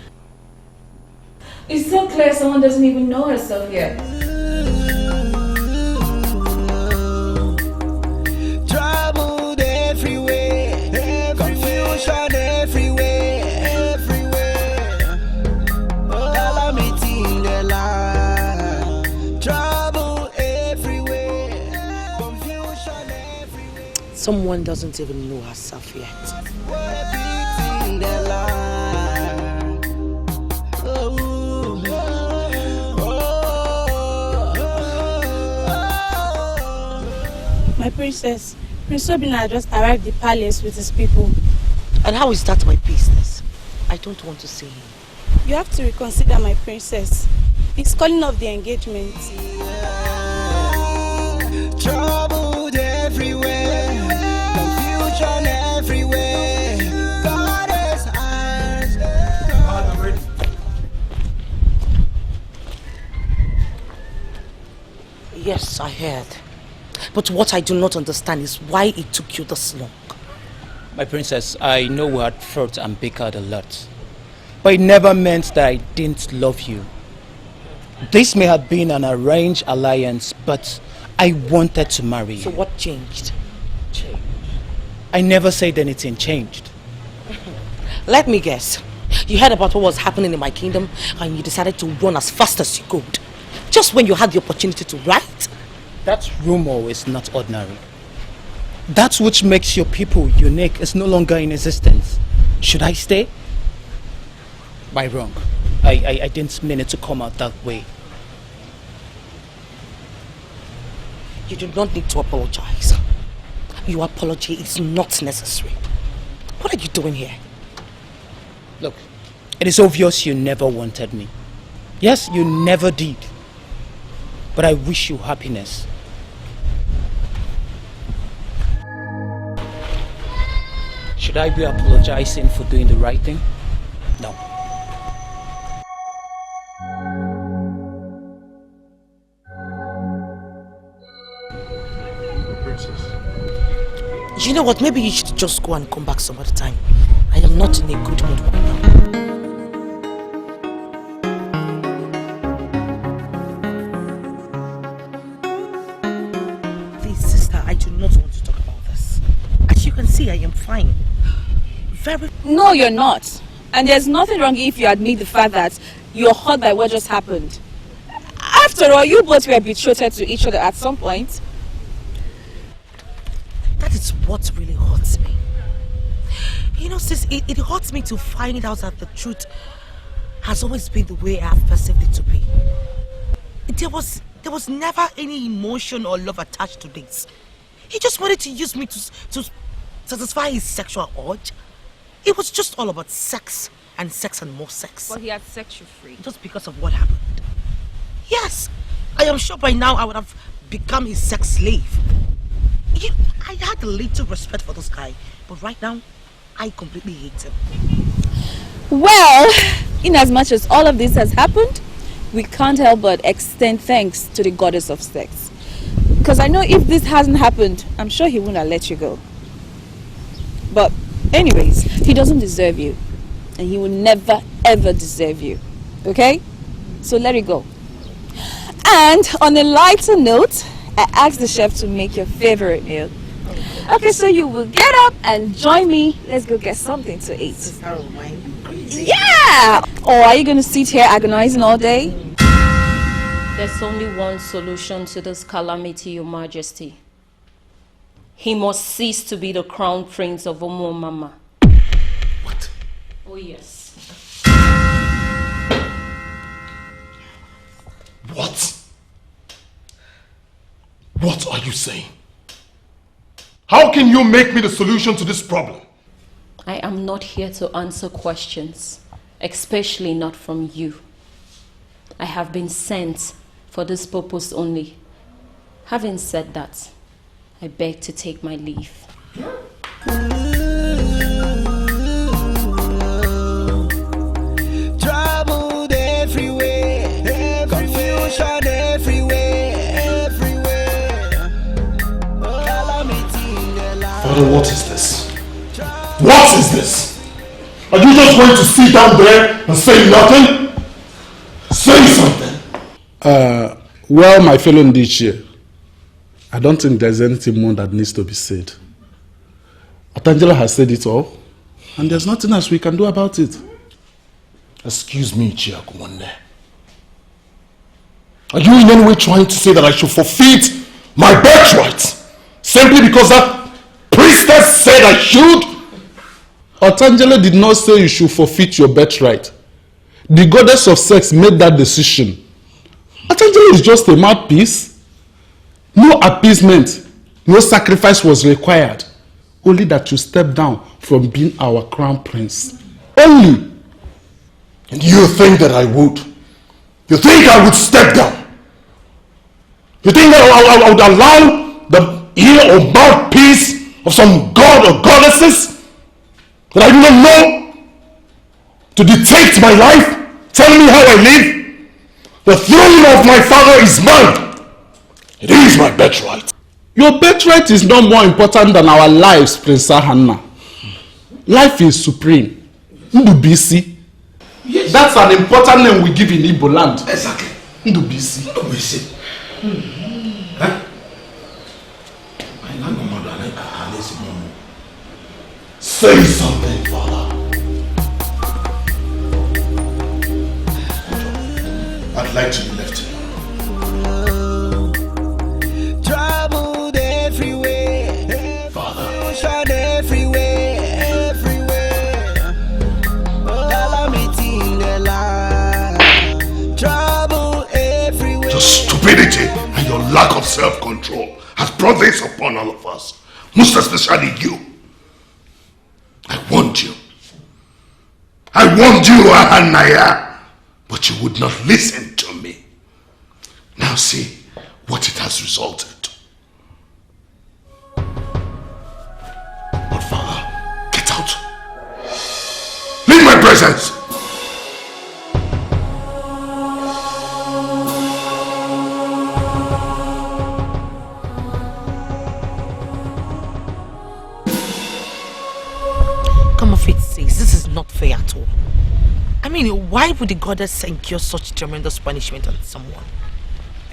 It's so clear someone doesn't even know herself yet. Troubled everywhere, confusion everywhere, everywhere. Someone doesn't even know herself yet. My princess, Prince Obinna just arrived at the palace with his people. And how is that my business? I don't want to see him. You have to reconsider, my princess. He's calling off the engagement. Troubled everywhere, confusion everywhere. God is ours. Yes, I heard. But what I do not understand is why it took you this long. My princess, I know we had fought and bickered a lot. But it never meant that I didn't love you. This may have been an arranged alliance, but I wanted to marry you. So what changed? I never said anything changed. Let me guess. You heard about what was happening in my kingdom and you decided to run as fast as you could. Just when you had the opportunity to, right? That rumor is not ordinary. That which makes your people unique is no longer in existence. Should I stay? By wrong. I didn't mean it to come out that way. You do not need to apologize. Your apology is not necessary. What are you doing here? Look, it is obvious you never wanted me. Yes, you never did. But I wish you happiness. Should I be apologizing for doing the right thing? No. You know what? Maybe you should just go and come back some other time. I am not in a good mood right now. Please, sister, I do not want to talk about this. As you can see, I am fine. Very... No, you're not. And there's nothing wrong if you admit the fact that you're hurt by what just happened. After all, you both were betrothed to each other at some point. That is what really hurts me. You know, sis, it hurts me to find out that the truth has always been the way I have perceived it to be. There was never any emotion or love attached to this. He just wanted to use me to satisfy his sexual urge. It was just all about sex and more sex. But he had set you free. Just because of what happened. Yes, I am sure by now I would have become his sex slave. I had a little respect for this guy, but right now, I completely hate him. Well, in as much as all of this has happened, we can't help but extend thanks to the goddess of sex. Because I know if this hasn't happened, I'm sure he wouldn't have let you go. But anyways, he doesn't deserve you. And he will never ever deserve you. Okay? So let it go. And on a lighter note, I asked the chef to make your favorite meal. Okay, so you will get up and join me. Let's go get something to eat. Yeah! Or are you going to sit here agonizing all day? There's only one solution to this calamity, Your Majesty. He must cease to be the crown prince of Omo Mama. What? Oh, yes. What? What are you saying? How can you make me the solution to this problem? I am not here to answer questions, especially not from you. I have been sent for this purpose only. Having said that, I beg to take my leave. Troubled everywhere, confusion everywhere. Father, what is this? What is this? Are you just going to sit down there and say nothing? Say something. Well, my fellow Ndichie, I don't think there's anything more that needs to be said. Atangela has said it all, and there's nothing else we can do about it. Excuse me, Chiakumone. Are you in any way trying to say that I should forfeit my birthright simply because that head I should. Otangele did not say you should forfeit your birthright. The goddess of sex made that decision. Otangele is just a mouthpiece. No appeasement, no sacrifice was required. Only that you step down from being our crown prince. Only. And you think that I would? You think I would step down? You think that I would allow the ear or mouthpiece of some god or goddesses that I do not know to dictate my life, tell me how I live? The throne of my father is mine. It is my birthright. Your birthright is not more important than our lives, Prince Hannah. Life is supreme. Ndubisi. Yes. That's an important name we give in Igbo land. Exactly. Ndubisi. Ndubisi. Huh? Say something, Father. I'd like to be left alone. Troubled everywhere. Father. Shot everywhere. Calamity in the land. Trouble everywhere. Your stupidity and your lack of self-control has brought this upon all of us. Most especially you. I warned you. I warned you, Ahanaya. But you would not listen to me. Now see what it has resulted to. But Father, get out. Leave my presence. Come off it, sis. This is not fair at all. I mean, why would the goddess incur such tremendous punishment on someone?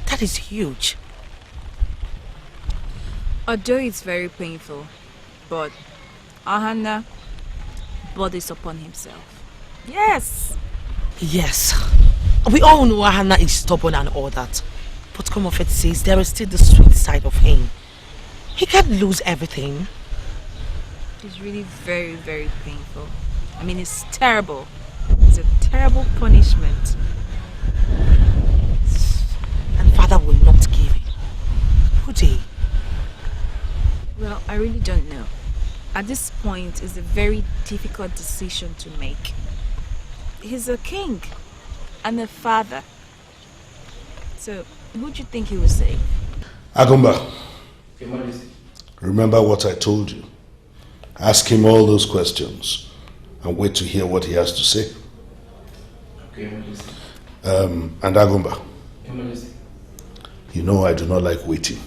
That is huge. Although it's very painful, but Ahana brought this upon himself. Yes! Yes. We all know Ahana is stubborn and all that. But come off it, sis, there is still the sweet side of him. He can't lose everything. It's really very, very painful. I mean, it's terrible. It's a terrible punishment. And Father will not give it, would he? Well, I really don't know. At this point, it's a very difficult decision to make. He's a king and a father. So, who do you think he will say? Agumba, remember what I told you. Ask him all those questions and wait to hear what he has to say. Okay, Majesty. And Agumba, Your Majesty. you know I do not like waiting.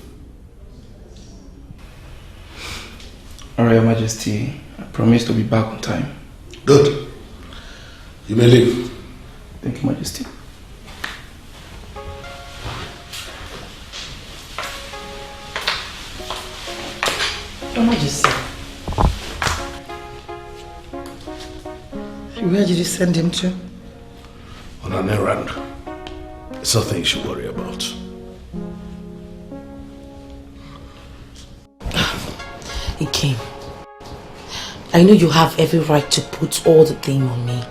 Alright, Your Majesty. I promise to be back on time. Good. You may leave. Thank you, Majesty. Your Majesty. Where did you send him to? On an errand. It's nothing you should worry about. He came. I know you have every right to put all the blame on me.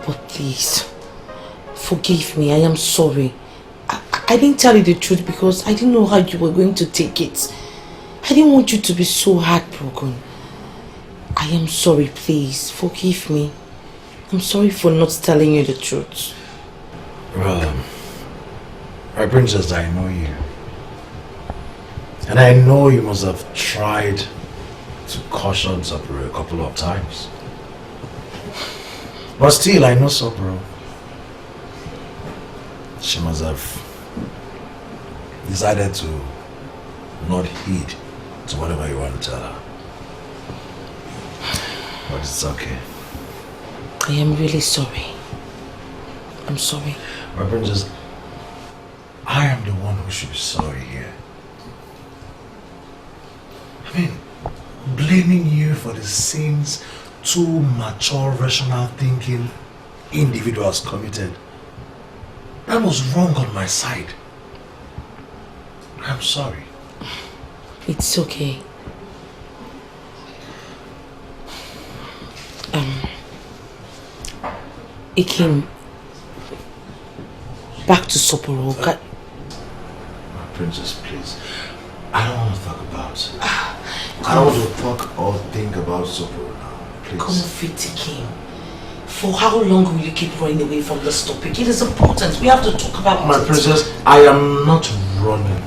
But please, forgive me. I am sorry. I didn't tell you the truth because I didn't know how you were going to take it. I didn't want you to be so heartbroken. I am sorry, please. Forgive me. I'm sorry for not telling you the truth. Well, my princess, I know you. And I know you must have tried to caution Saburo a couple of times. But still, I know Saburo. She must have decided to not heed to whatever you want to tell her. But it's okay. I am really sorry. I'm sorry. My princess, I am the one who should be sorry here. I mean, blaming you for the sins two mature, rational thinking individuals committed. That was wrong on my side. I'm sorry. It's okay. Ikim, back to Soporo. My princess, please. I don't want to talk about I don't want to talk or think about Soporo now. Please. Confronting Ikim. For how long will you keep running away from this topic? It is important. We have to talk about My princess, I am not running.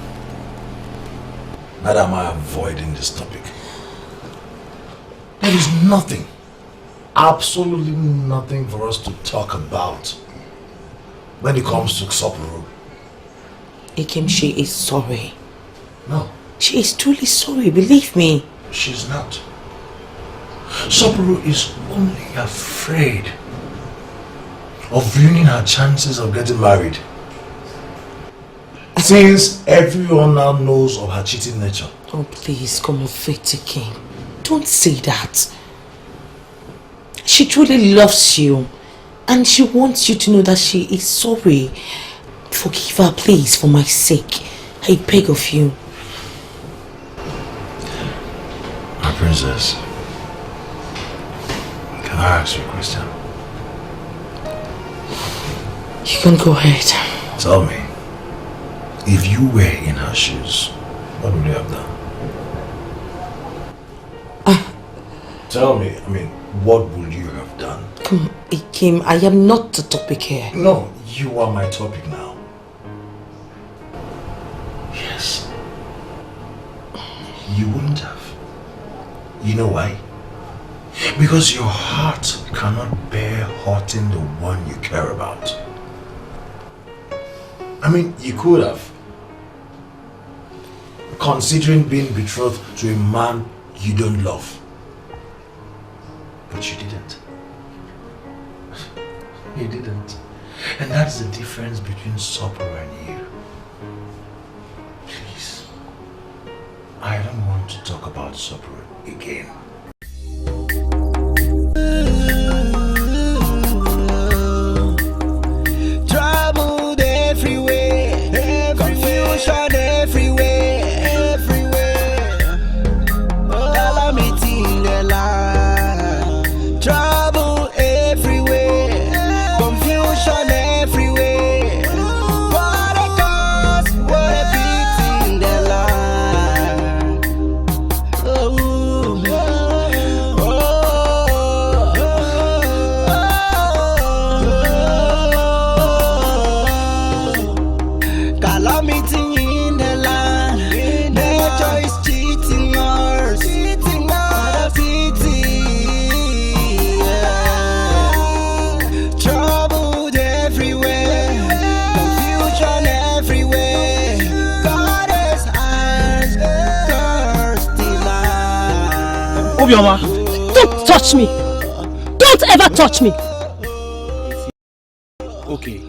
Neither am I avoiding this topic. There is nothing, absolutely nothing for us to talk about when it comes to Soporo. Ikim, she is sorry. No. She is truly sorry, believe me. She's not. Soporo is only afraid of ruining her chances of getting married. Since everyone now knows of her cheating nature. Oh please, Confronting Ikim. Don't say that. She truly loves you. And she wants you to know that she is sorry. Forgive her, please, for my sake. I beg of you. My princess, can I ask you a question? You can go ahead. Tell me, if you were in her shoes, what would you have done? Tell me, what would you have done? Come, Ikim, I am not the topic here. No, you are my topic now. Yes. You wouldn't have. You know why? Because your heart cannot bear hurting the one you care about. You could have. Considering being betrothed to a man you don't love. But you didn't. You didn't. And that's the difference between Soporo and you. Please. I don't want to talk about Soporo again. Troubled everywhere, confusion everywhere, calamity in the land. Trouble everywhere, confusion everywhere. What a cause, what a pity in the land. Calamity in the land. Nature is cheating us. What a pity. Troubled everywhere, confusion everywhere. Goddess eyes, thirsty land. Obioma, don't touch me. Don't ever touch me. Okay,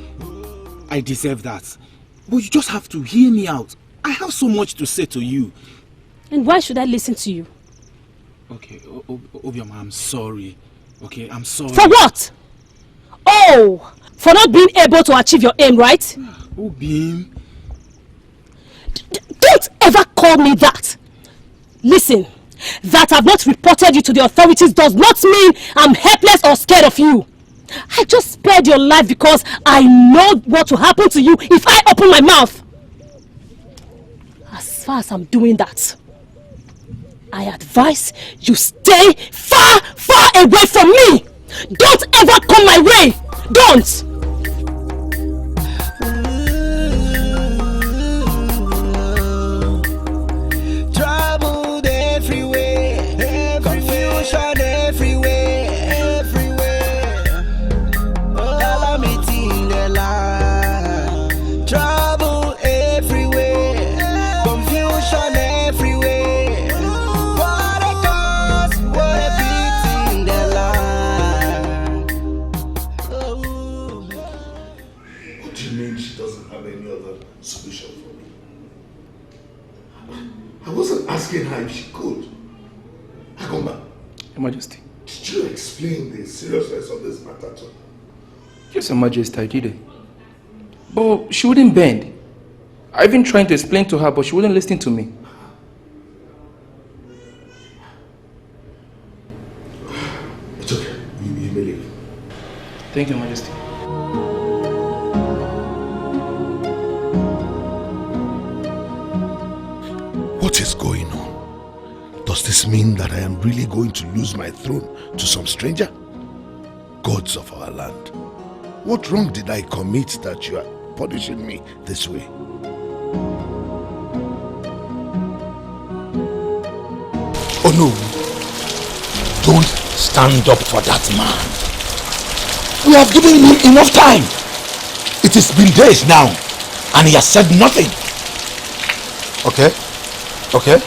I deserve that. But you just have to hear me out. I have so much to say to you. And why should I listen to you? Okay, Obioma, I'm sorry. Okay, I'm sorry. For what? Oh, for not being able to achieve your aim, right? Obim. Don't ever call me that. Listen, that I've not reported you to the authorities does not mean I'm helpless or scared of you. I just spared your life because I know what will happen to you if I open my mouth. As far as I'm doing that, I advise you stay far, far away from me. Don't ever come my way. Don't. Troubled everywhere, confusion everywhere, calamity in the land. Trouble everywhere, confusion everywhere. What a cause, what a pity in the land. What do you mean she doesn't have any other solution for me? I wasn't asking her if she could. Agoma, Your Majesty. did you explain the seriousness of this matter to her? Yes, Your Majesty, I did it. But she wouldn't bend. I've been trying to explain to her, but she wouldn't listen to me. It's okay. may leave. Thank you, Majesty. What is going on? Does this mean that I am really going to lose my throne to some stranger? Gods of our land, what wrong did I commit that you are punishing me this way? Oh no, don't stand up for that man. We have given him enough time. It has been days now and he has said nothing. Okay? Okay?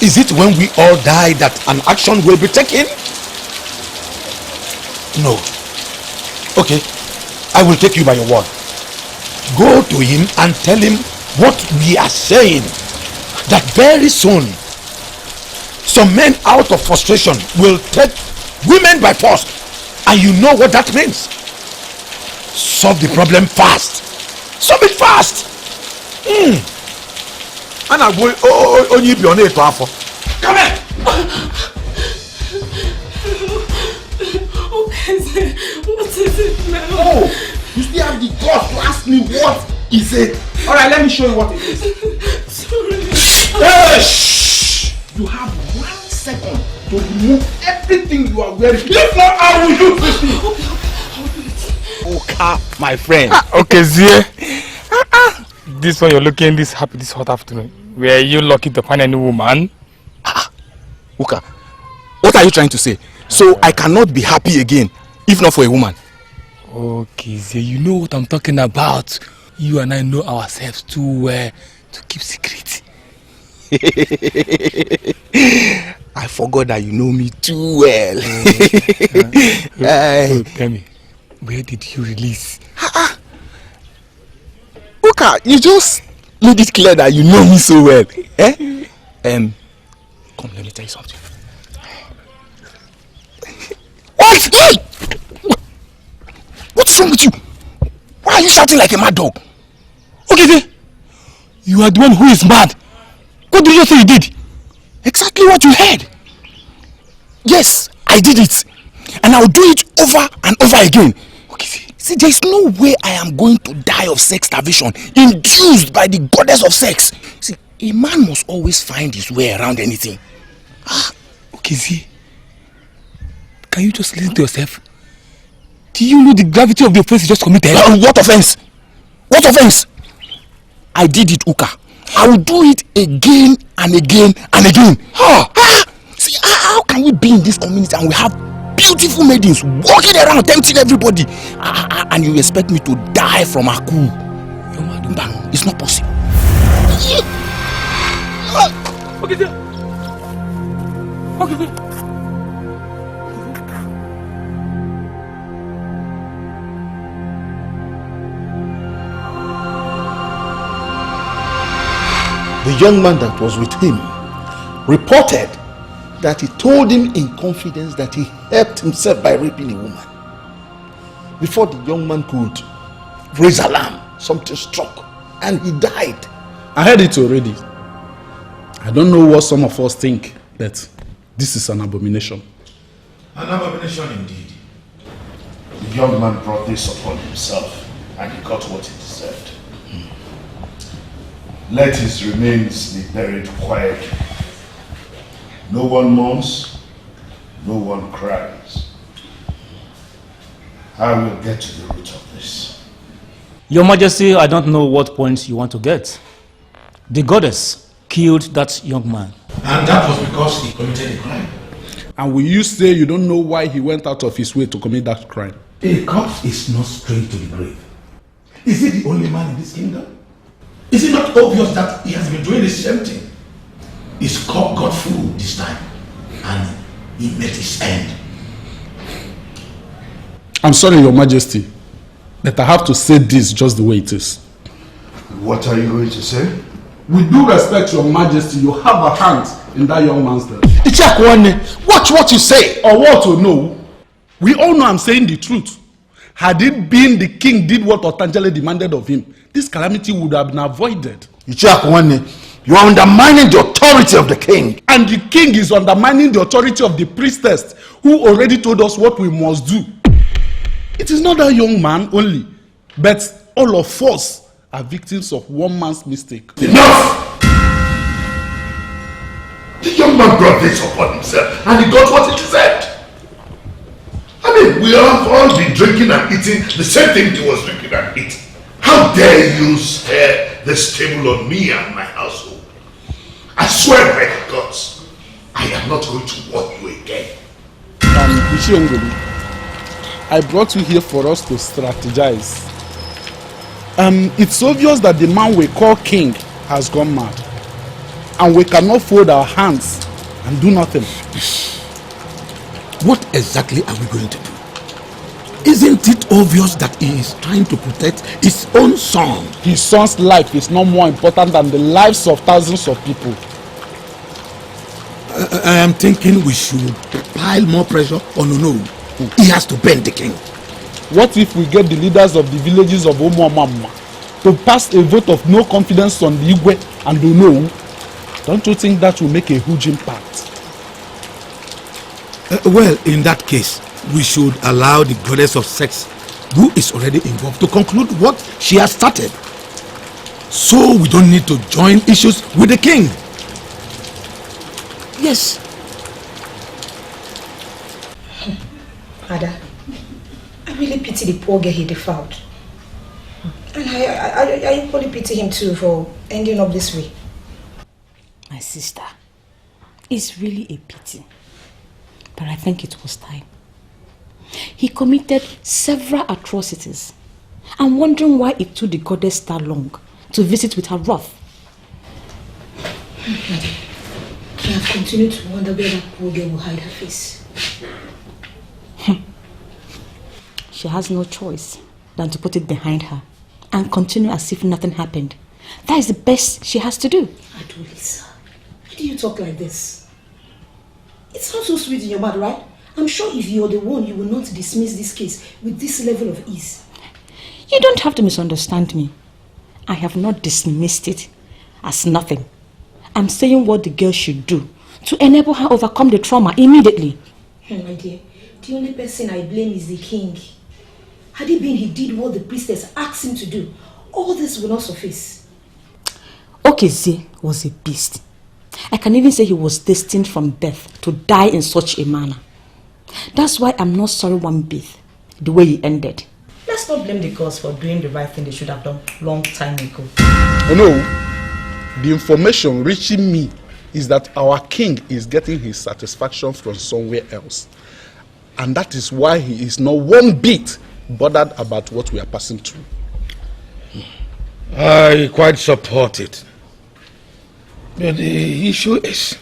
Is it when we all die that an action will be taken? No. Okay, I will take you by your word. Go to him and tell him what we are saying. That very soon, some men out of frustration will take women by force. And you know what that means. Solve the problem fast. Solve it fast. And I'm going, only be on it to Afo. Come here. What is it now? Oh, you still have the guts to ask me what is it? Alright, let me show you what it is. Sorry. Hey, shh! You have 1 second to remove everything you are wearing. If not, I will use this thing. Oka, my friend. Okay, Zie. This one you're looking this happy this hot afternoon. Were you lucky to find a new woman? Oka, what are you trying to say? So I cannot be happy again, if not for a woman. Okay, Zie, you know what I'm talking about. You and I know ourselves too well to keep secret. I forgot that you know me too well. Tell me, where did you release? Oka, you just made it clear that you know me so well. Come, let me tell you something. What's good? What's wrong with you? Why are you shouting like a mad dog? Okay, you are the one who is mad. What did you say you did? Exactly what you heard. Yes, I did it. And I'll do it over and over again. Okay, see, there is no way I am going to die of sex starvation induced by the goddess of sex. See, a man must always find his way around anything. Okay, see, can you just listen to yourself? Do you know the gravity of the offense you just committed? What offense? What offense? I did it, Uka. I will do it again and again and again. See, how can we be in this community and we have beautiful maidens walking around tempting everybody and you expect me to die from Aku? It's not possible. Okay, okay. The young man that was with him reported that he told him in confidence that he helped himself by raping a woman. Before the young man could raise alarm, something struck and he died. I heard it already. I don't know what some of us think, but this is an abomination. An abomination indeed. The young man brought this upon himself and he got what he deserved. Let his remains be buried quietly. No one mourns, no one cries. I will get to the root of this. Your Majesty, I don't know what points you want to get. The goddess killed that young man. And that was because he committed a crime. And will you say you don't know why he went out of his way to commit that crime? A corpse is not straight to the grave. Is he the only man in this kingdom? Is it not obvious that he has been doing the same thing? His cock got full this time and he met his end. I'm sorry, Your Majesty, but I have to say this just the way it is. What are you going to say? With due respect, Your Majesty, you have a hand in that young man's death. Watch what you say. Or what to know. We all know I'm saying the truth. Had it been the king did what Otangele demanded of him, this calamity would have been avoided. You You are undermining the authority of the king. And the king is undermining the authority of the priestess who already told us what we must do. It is not that young man only, but all of us are victims of one man's mistake. Enough! The young man brought this upon himself and he got what he deserved. I mean, we have all been drinking and eating the same thing he was drinking and eating. How dare you stir this table on me and my household? I swear by the gods, I am not going to warn you again. Uchiongoli, I brought you here for us to strategize. It's obvious that the man we call king has gone mad. And we cannot fold our hands and do nothing. What exactly are we going to do? Isn't it obvious that he is trying to protect his own son? His son's life is not more important than the lives of thousands of people. I am thinking we should pile more pressure on Ono. He has to bend the king. What if we get the leaders of the villages of Omuamama to pass a vote of no confidence on the Igwe and Ono? Don't you think that will make a huge impact? Well, in that case, we should allow the goddess of sex, who is already involved, to conclude what she has started. So we don't need to join issues with the king. Yes. Ada, I really pity the poor girl he defiled. And I equally pity him too for ending up this way. My sister, it's really a pity. But I think it was time. He committed several atrocities. I'm wondering why it took the goddess that long to visit with her wrath. I have continued to wonder where that poor girl will hide her face. She has no choice than to put it behind her and continue as if nothing happened. That is the best she has to do. Adolisa, why do you talk like this? It sounds so sweet in your mouth, right? I'm sure if you're the one, you will not dismiss this case with this level of ease. You don't have to misunderstand me. I have not dismissed it as nothing. I'm saying what the girl should do to enable her overcome the trauma immediately. My dear, the only person I blame is the king. Had it been he did what the priestess asked him to do, all this will not suffice. Okeze was a beast. I can even say he was destined from birth to die in such a manner. That's why I'm not sorry one bit, the way he ended. Let's not blame the gods for doing the right thing they should have done long time ago. Oh no, the information reaching me is that our king is getting his satisfaction from somewhere else. And that is why he is not one bit bothered about what we are passing through. I quite support it. But the issue is,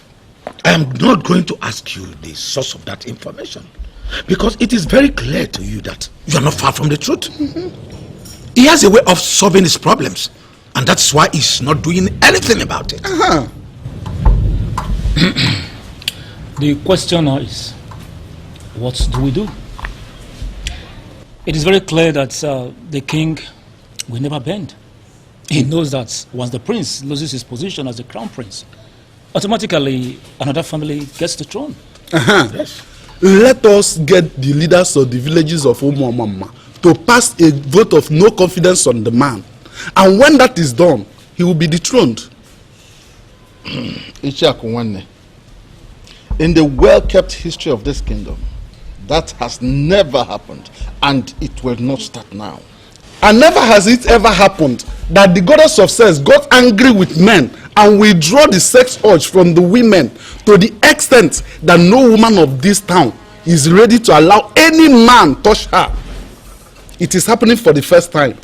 I am not going to ask you the source of that information, because it is very clear to you that you are not far from the truth. He has a way of solving his problems, and that's why he's not doing anything about it. The question now is, what do we do? It is very clear that the king will never bend. He knows that once the prince loses his position as the crown prince, automatically another family gets the throne. Yes. Let us get the leaders of the villages of Omuamama to pass a vote of no confidence on the man. And when that is done, he will be dethroned. In the well-kept history of this kingdom, that has never happened, and it will not start now. And never has it ever happened that the goddess of sex got angry with men and withdraw the sex urge from the women to the extent that no woman of this town is ready to allow any man touch her. It is happening for the first time.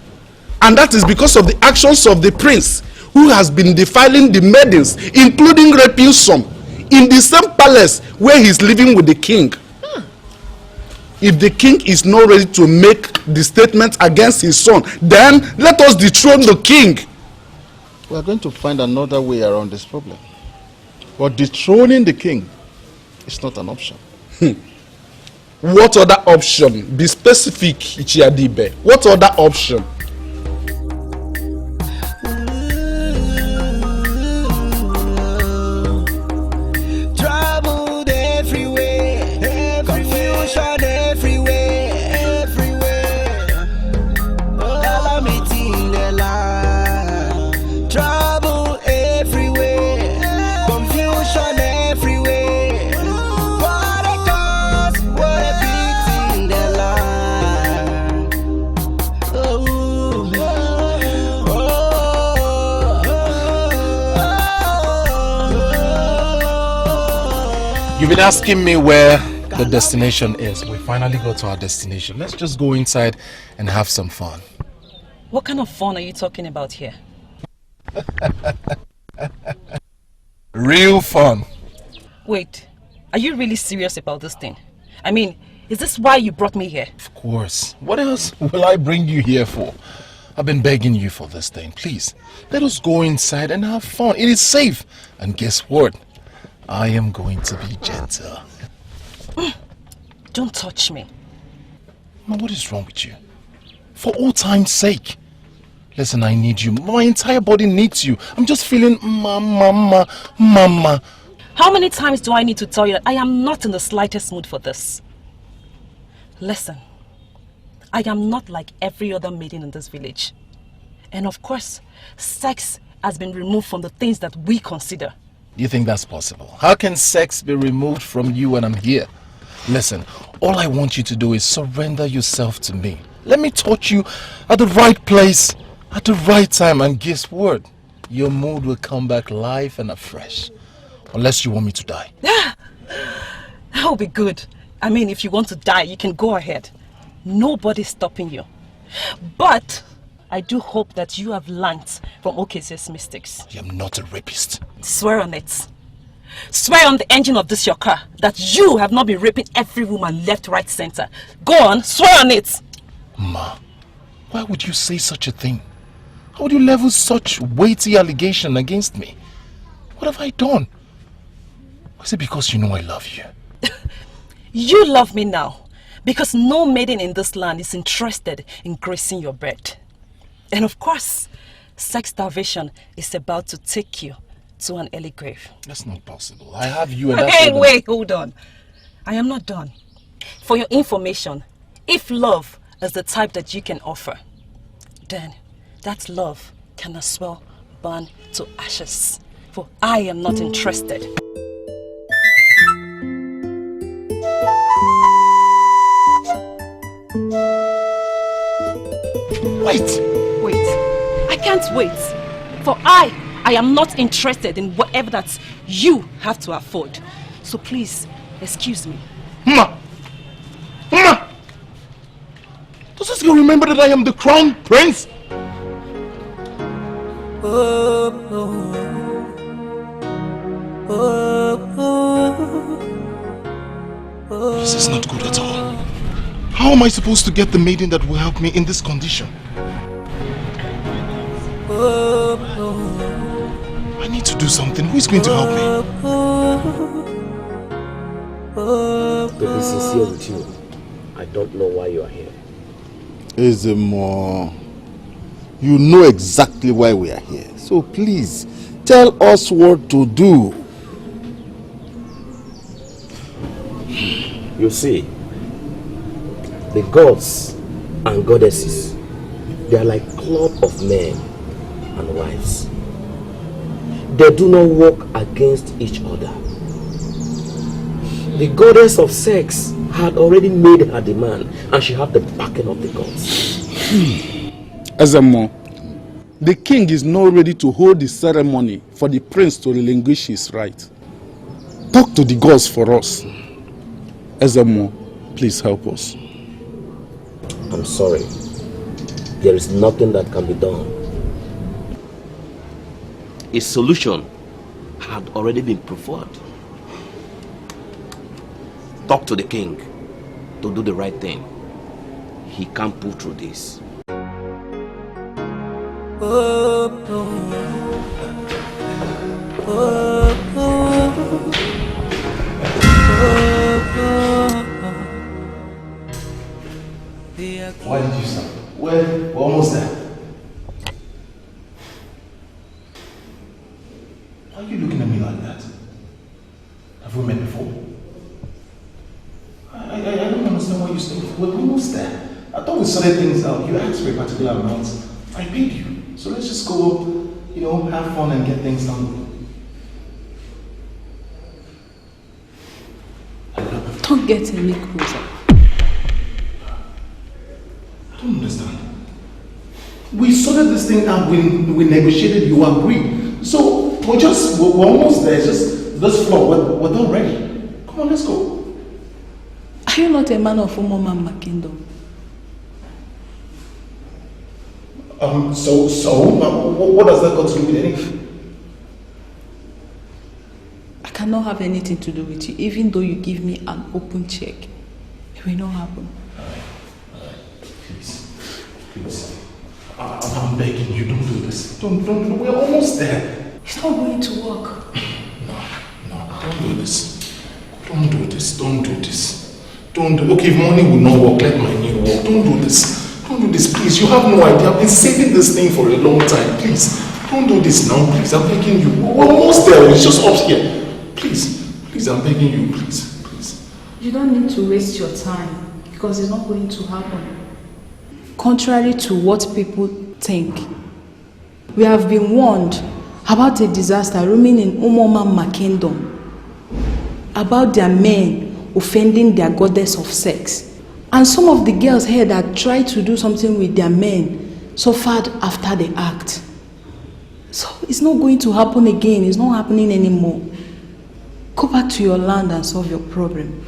And that is because of the actions of the prince, who has been defiling the maidens, including raping some, in the same palace where he is living with the king. If the king is not ready to make the statement against his son, then let us dethrone the king. We are going to find another way around this problem. But dethroning the king is not an option. What other option? Be specific, Ichiadibe. What other option? everywhere, everywhere. Calamity in the land, trouble everywhere, confusion everywhere. What a cause, what a pity in the land. You've been asking me where the destination is. We finally got to our destination. Let's just go inside and have some fun. What kind of fun are you talking about here? Real fun. Wait, are you really serious about this thing? I mean, is this why you brought me here? Of course. What else will I bring you here for? I've been begging you for this thing. Please, let us go inside and have fun. It is safe. And guess what? I am going to be gentle. Don't touch me. Mama, what is wrong with you? For all time's sake. Listen, I need you. My entire body needs you. I'm just feeling mama. How many times do I need to tell you that I am not in the slightest mood for this? Listen, I am not like every other maiden in this village. And of course, sex has been removed from the things that we consider. Do you think that's possible? How can sex be removed from you when I'm here? Listen, all I want you to do is surrender yourself to me. Let me touch you at the right place, at the right time, and guess what? Your mood will come back live and afresh. Unless you want me to die. That will be good. I mean, if you want to die, you can go ahead. Nobody's stopping you. But I do hope that you have learnt from Okeze's mistakes. I am not a rapist. Swear on it. Swear on the engine of this your car that you have not been raping every woman left, right, center. Go on, swear on it. Ma, why would you say such a thing? How would you level such weighty allegation against me? What have I done? Or is it because you know I love you? You love me now because no maiden in this land is interested in gracing your bed. And of course, sex starvation is about to take you to an early grave. That's not possible. I have you and that's Hey, wait, hold on. I am not done. For your information, if love is the type that you can offer, then that love can as well burn to ashes. For I am not interested. Wait! I can't wait. For I am not interested in whatever that you have to afford. So please, excuse me. Ma! Does this girl remember that I am the crown prince? This is not good at all. How am I supposed to get the maiden that will help me in this condition? I need to do something. Who is going to help me? To be sincere with you, I don't know why you are here. Ezemo, you know exactly why we are here. So please, tell us what to do. You see, the gods and goddesses, they are like club of men and wives. They do not work against each other. The goddess of sex had already made her demand and she had the backing of the gods. Ezemo, the king is not ready to hold the ceremony for the prince to relinquish his right. Talk to the gods for us. Ezemo, please help us. I'm sorry. There is nothing that can be done. A solution had already been preferred. Talk to the king to do the right thing. He can't pull through this. Why did you stop? Well, we're almost there. Why are you looking at me like that? Have we met before? I don't understand why you still, we're almost there. I thought we sorted things out. You asked for a particular amount. I paid you. So let's just go, you know, have fun and get things done. Don't get any closer. I don't understand. We sorted this thing out, we negotiated, you agreed. So we're almost there. It's just this floor, we're done ready. Come on, let's go. Are you not a man of Umoma kingdom? What does that got to do with anything? I cannot have anything to do with you, even though you give me an open check. It will not happen. Alright. Please. I'm begging you, don't do this. Don't, we're almost there. It's not going to work. No, don't do this. Don't do this. Okay, if money will not work, let my knee work. Don't do this. Don't do this, please. You have no idea. I've been saving this thing for a long time. Please, don't do this now, please. I'm begging you. We're almost there. It's just up here. Please, I'm begging you, please. You don't need to waste your time because it's not going to happen. Contrary to what people think, we have been warned about a disaster roaming in Umoma kingdom, about their men offending their goddess of sex. And some of the girls here that tried to do something with their men suffered after the act. So it's not going to happen again. It's not happening anymore. Go back to your land and solve your problem.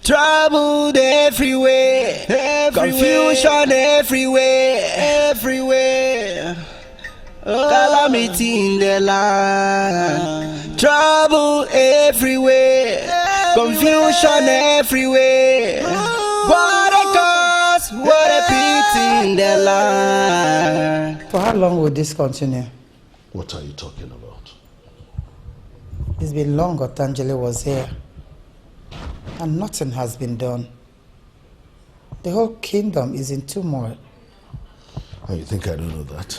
Troubled everywhere, confusion everywhere. Calamity in the land, trouble everywhere, confusion everywhere. What a cause, what a pity in the land. For how long will this continue? What are you talking about? It's been long Otangele was here, and nothing has been done. The whole kingdom is in turmoil. Oh, you think I don't know that?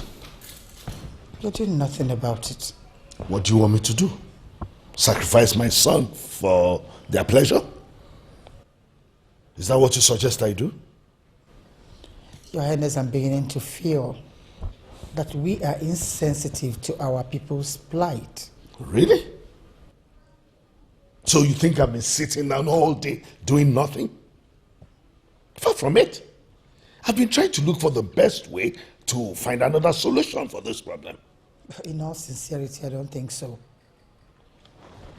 You're doing nothing about it. What do you want me to do? Sacrifice my son for their pleasure? Is that what you suggest I do? Your Highness, I'm beginning to feel that we are insensitive to our people's plight. Really? So you think I've been sitting down all day doing nothing? Far from it. I've been trying to look for the best way to find another solution for this problem. In all sincerity, I don't think so.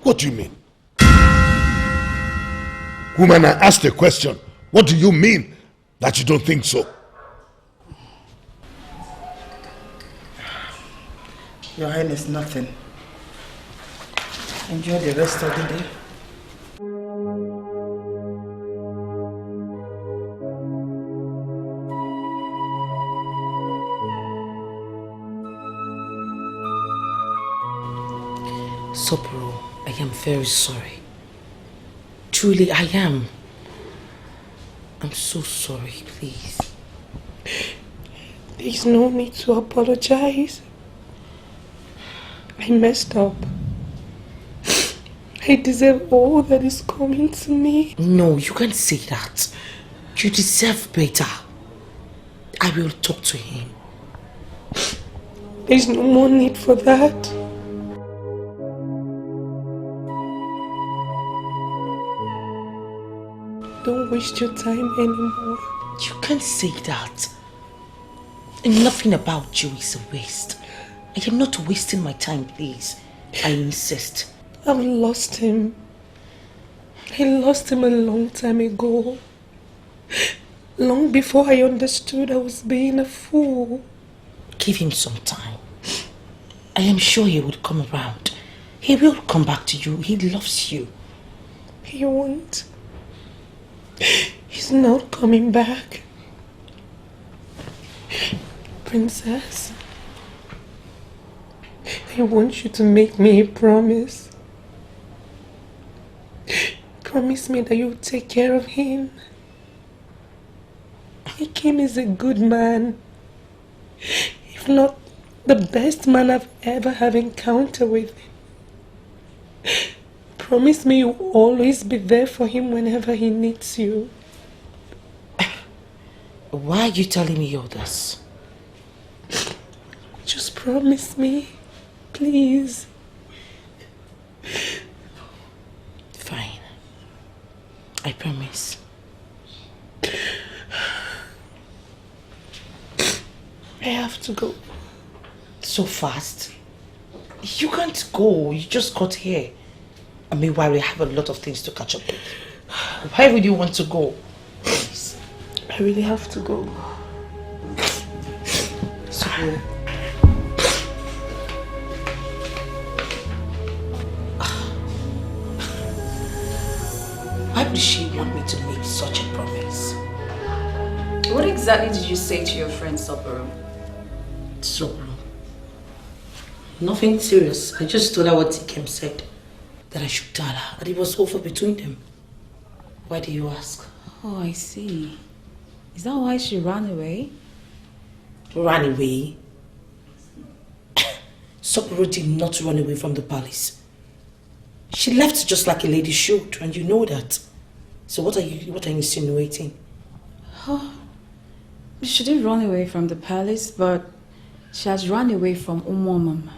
What do you mean? Woman, I asked a question. What do you mean that you don't think so? Your Highness, nothing. Enjoy the rest of the day. Sopro, I am very sorry. Truly, I am. I'm so sorry, please. There's no need to apologize. I messed up. I deserve all that is coming to me. No, you can't say that. You deserve better. I will talk to him. There's no more need for that. Don't waste your time anymore. You can't say that. And nothing about you is a waste. I am not wasting my time, please. I insist. I've lost him. I lost him a long time ago. Long before I understood I was being a fool. Give him some time. I am sure he would come around. He will come back to you. He loves you. He won't. He's not coming back. Princess, I want you to make me a promise. Promise me that you'll take care of him. Kim is a good man. If not the best man I've ever had encounter with. promise me you'll always be there for him whenever he needs you. Why are you telling me all this? Just promise me, please. Fine. I promise. I have to go. So fast? You can't go. You just got here. I mean, while we have a lot of things to catch up with. Why would you want to go? Please. I really have to go. So, why would she want me to make such a promise? What exactly did you say to your friend Soporo? Soporo? Nothing serious. I just told her what Ikem said. That I should tell her that it was over between them. Why do you ask? Oh, I see. Is that why she ran away? Ran away? Soporo did not run away from the palace. She left just like a lady should, and you know that. So what are you insinuating? Oh, she didn't run away from the palace, but she has run away from Umomam.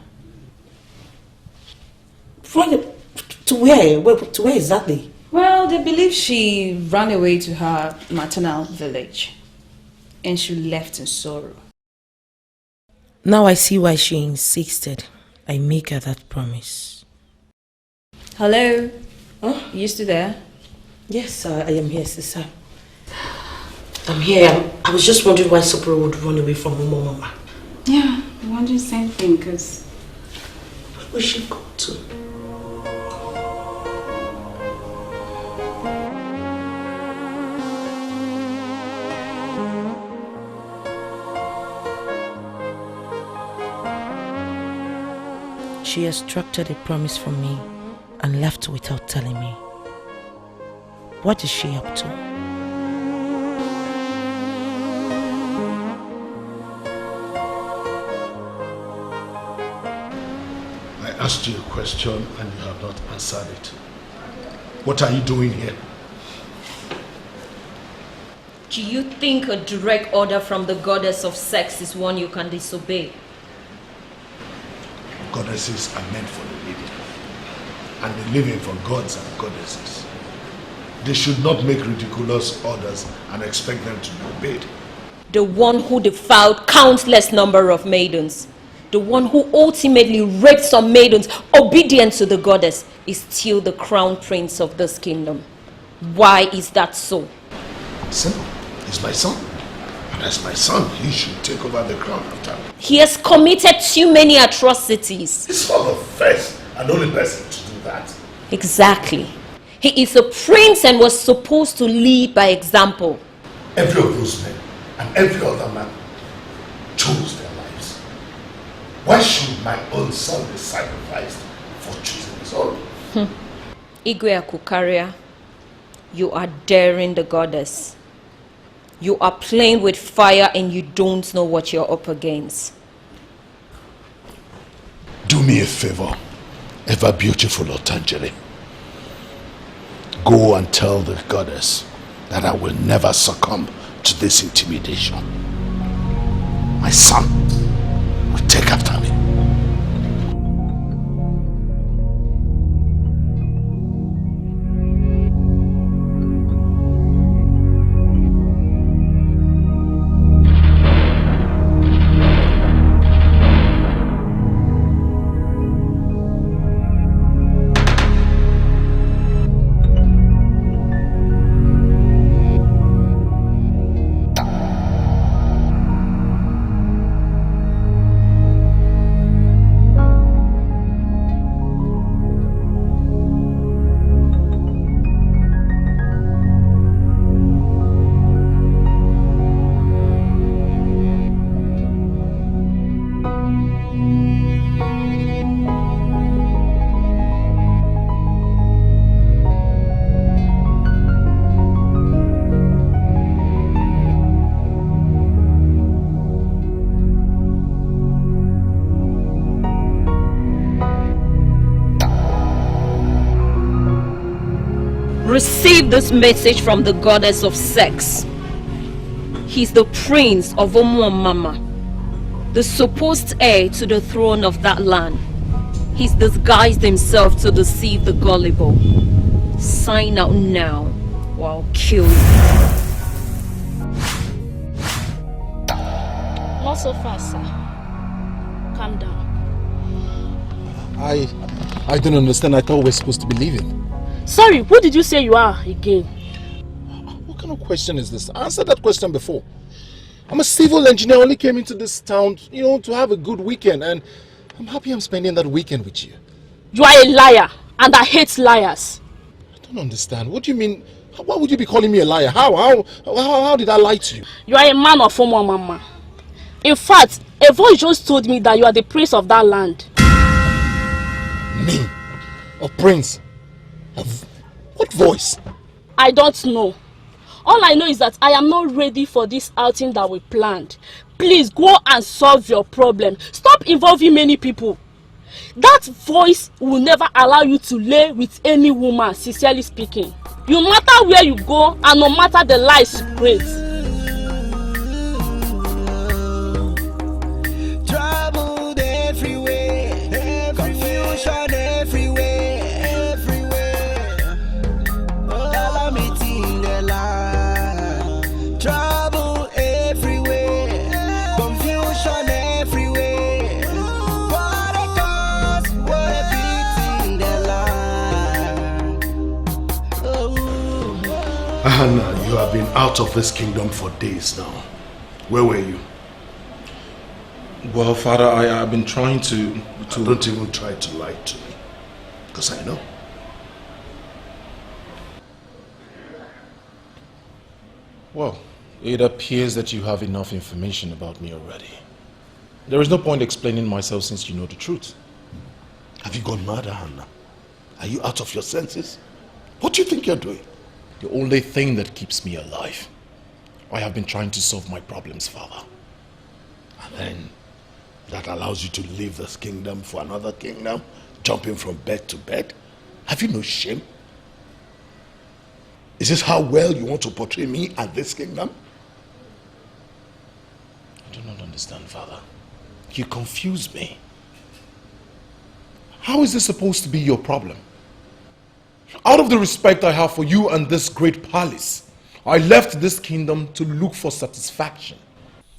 Run to where? To where exactly? Well, they believe she ran away to her maternal village, and she left in sorrow. Now I see why she insisted I make her that promise. Hello? Huh? You still there? Yes, I am here, sister. I'm here. I was just wondering why Soporo would run away from her mama. Yeah, I'm wondering the same thing, because... Where will she go to? She extracted a promise from me and left without telling me. What is she up to? I asked you a question and you have not answered it. What are you doing here? Do you think a direct order from the goddess of sex is one you can disobey? Goddesses are meant for the living, and the living for gods and goddesses. They should not make ridiculous orders and expect them to be obeyed. The one who defiled countless number of maidens, the one who ultimately raped some maidens obedient to the goddess, is still the crown prince of this kingdom. Why is that so? Simple. He's my son. And as my son, he should take over the crown after me. He has committed too many atrocities. He's not the first and only person to do that. Exactly. He is a prince and was supposed to lead by example. Every of those men and every other man chose their lives. Why should my own son be sacrificed for choosing his own? Igwe Akukaria, you are daring the goddess. You are playing with fire and you don't know what you're up against. Do me a favor, ever beautiful Otangele. Go and tell the goddess that I will never succumb to this intimidation. My son will take after me. Receive this message from the goddess of sex. He's the prince of Mama, the supposed heir to the throne of that land. He's disguised himself to deceive the gullible. Sign out now, or I'll kill you. Not so fast, sir. Calm down. I don't understand. I thought we're supposed to be leaving. Sorry, who did you say you are again? What kind of question is this? I answered that question before. I'm a civil engineer. I only came into this town, to have a good weekend, and I'm happy I'm spending that weekend with you. You are a liar, and I hate liars. I don't understand. What do you mean? Why would you be calling me a liar? How did I lie to you? You are a man of Mama. In fact, a voice just told me that you are the prince of that land. Me? A prince? What voice? I don't know. All I know is that I am not ready for this outing that we planned. Please go and solve your problem. Stop involving many people. That voice will never allow you to lay with any woman, sincerely speaking. No matter where you go and no matter the lies you create. Troubled everywhere, confusion everywhere, calamity in the land. Trouble everywhere, confusion everywhere. What a cause, what a pity in the land. Hannah, you have been out of this kingdom for days now. Where were you? Well, Father, I've been trying to... Don't even try to lie to me, because I know. Well, it appears that you have enough information about me already. There is no point explaining myself since you know the truth. Have you gone mad, Hannah? Are you out of your senses? What do you think you're doing? The only thing that keeps me alive. I have been trying to solve my problems, Father. And then that allows you to leave this kingdom for another kingdom, jumping from bed to bed? Have you no shame? Is this how well you want to portray me and this kingdom? I do not understand, Father. You confuse me. How is this supposed to be your problem? Out of the respect I have for you and this great palace, I left this kingdom to look for satisfaction.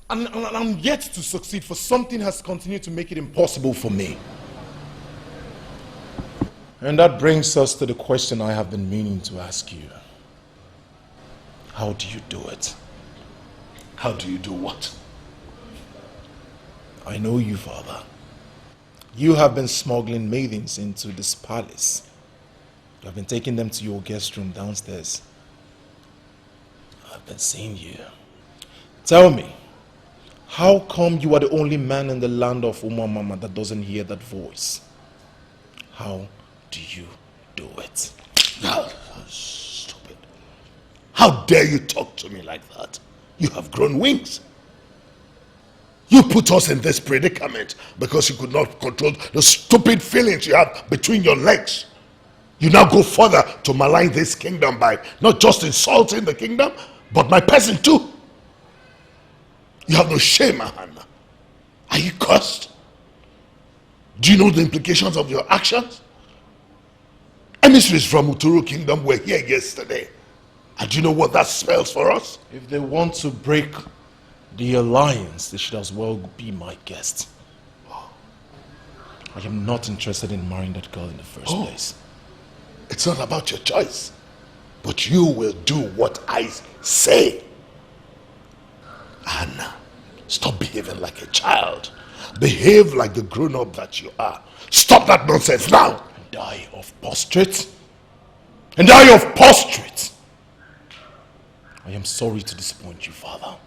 And I'm yet to succeed, for something has continued to make it impossible for me. And that brings us to the question I have been meaning to ask you. How do you do it? How do you do what? I know you, Father. You have been smuggling maidens into this palace. You have been taking them to your guest room downstairs. I've been seeing you. Tell me, how come you are the only man in the land of Mama that doesn't hear that voice? How do you do it? Stupid. How dare you talk to me like that? You have grown wings. You put us in this predicament because you could not control the stupid feelings you have between your legs. You now go further to malign this kingdom by not just insulting the kingdom, but my person too. You have no shame, Hannah. Are you cursed? Do you know the implications of your actions? Emissaries from Uturu Kingdom were here yesterday. And do you know what that spells for us? If they want to break the alliance, they should as well be my guest. I am not interested in marrying that girl in the first place. It's not about your choice, but you will do what I say. Anna, stop behaving like a child. Behave like the grown-up that you are. Stop that nonsense now. Die of prostrate. And die of prostrate. I am sorry to disappoint you, Father.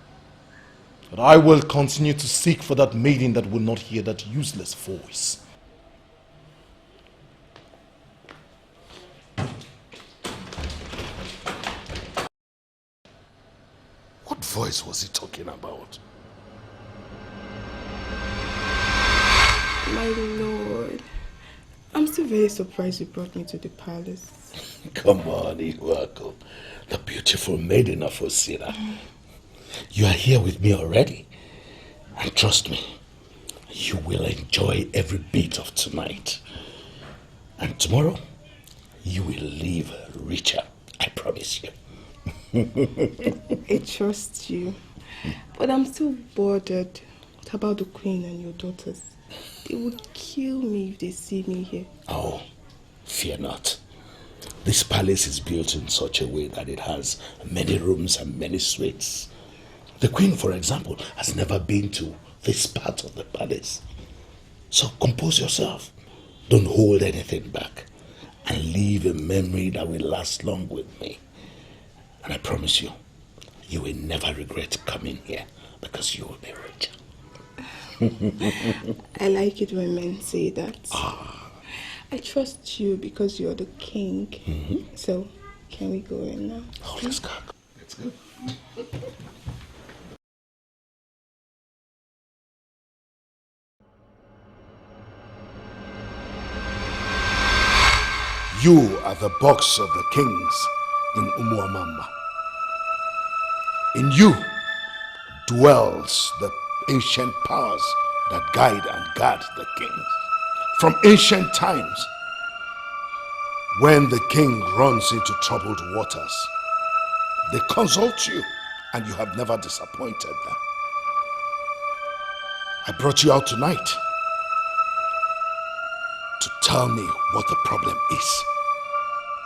But I will continue to seek for that maiden that will not hear that useless voice. What voice was he talking about? My lord, I'm still very surprised you brought me to the palace. Come on, Ihuako, the beautiful maiden of Osira. You are here with me already. And trust me, you will enjoy every bit of tonight. And tomorrow, you will leave richer, I promise you. I trust you, but I'm still bothered. What about the queen and your daughters? They would kill me if they see me here. Oh, fear not. This palace is built in such a way that it has many rooms and many suites. The queen, for example, has never been to this part of the palace. So compose yourself. Don't hold anything back. And leave a memory that will last long with me. And I promise you, you will never regret coming here because you will be richer. I like it when men say that. I trust you because you're the king. So, can we go in now? Oh, let's go. Let's go. You are the box of the kings in Umuamamba. In you dwells the ancient powers that guide and guard the kings. From ancient times, when the king runs into troubled waters, they consult you and you have never disappointed them. I brought you out tonight to tell me what the problem is.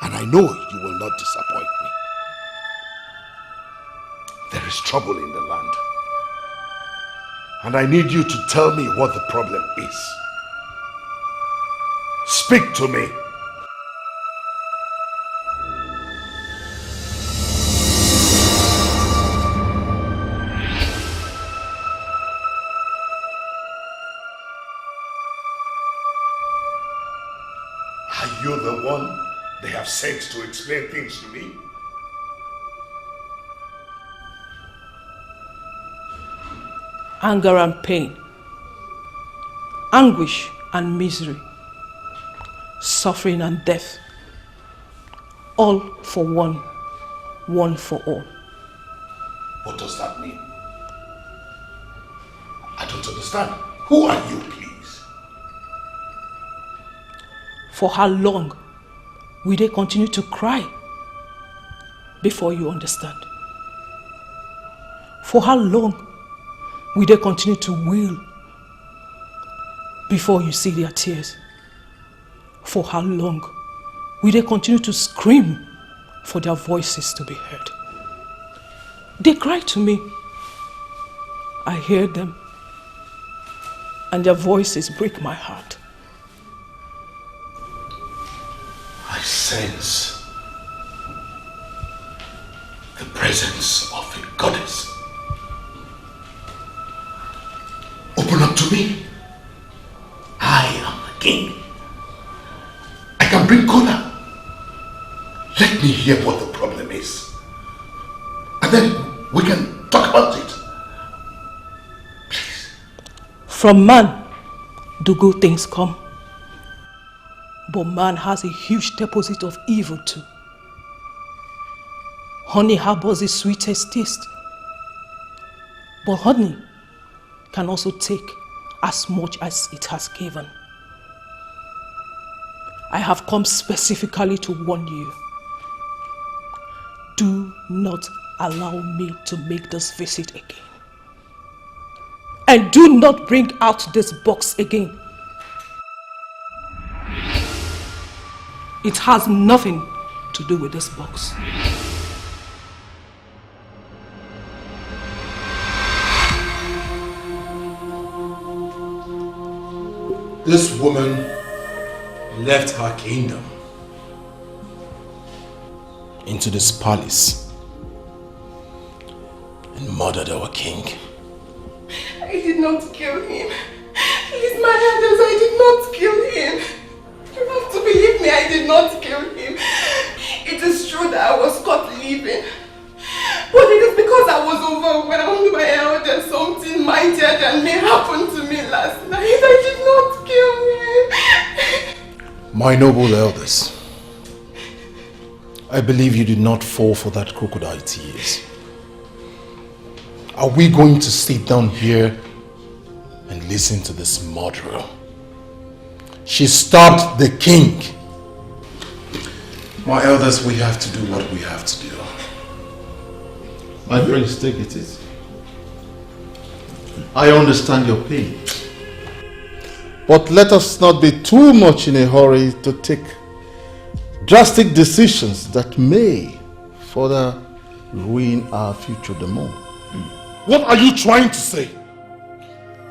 And I know you will not disappoint me. There is trouble in the land. And I need you to tell me what the problem is. Speak to me. Are you the one they have sent to explain things to me? Anger and pain, anguish and misery, suffering and death, all for one, one for all. What does that mean? I don't understand. Who are you, please? For how long will they continue to cry before you understand? For how long will they continue to wail before you see their tears? For how long will they continue to scream for their voices to be heard? They cry to me. I hear them, and their voices break my heart. I sense the presence of a goddess. Open up to me. I am the king. I can bring color. Let me hear what the problem is. And then we can talk about it. From man do good things come. But man has a huge deposit of evil too. Honey harbors the sweetest taste. But honey can also take as much as it has given. I have come specifically to warn you. Do not allow me to make this visit again. And do not bring out this box again. It has nothing to do with this box. This woman left her kingdom into this palace and murdered our king. I did not kill him. He's my elders. I did not kill him. You have to believe me, I did not kill him. It is true that I was caught leaving. But it is because I was overwhelmed by elders. Something mightier than me happened to me last night. I did not kill him. My noble elders, I believe you did not fall for that crocodile tears. Are we going to sit down here and listen to this murderer? She stabbed the king. My elders, we have to do what we have to do. My friends, take it easy. I understand your pain. But let us not be too much in a hurry to take drastic decisions that may further ruin our future the more. What are you trying to say?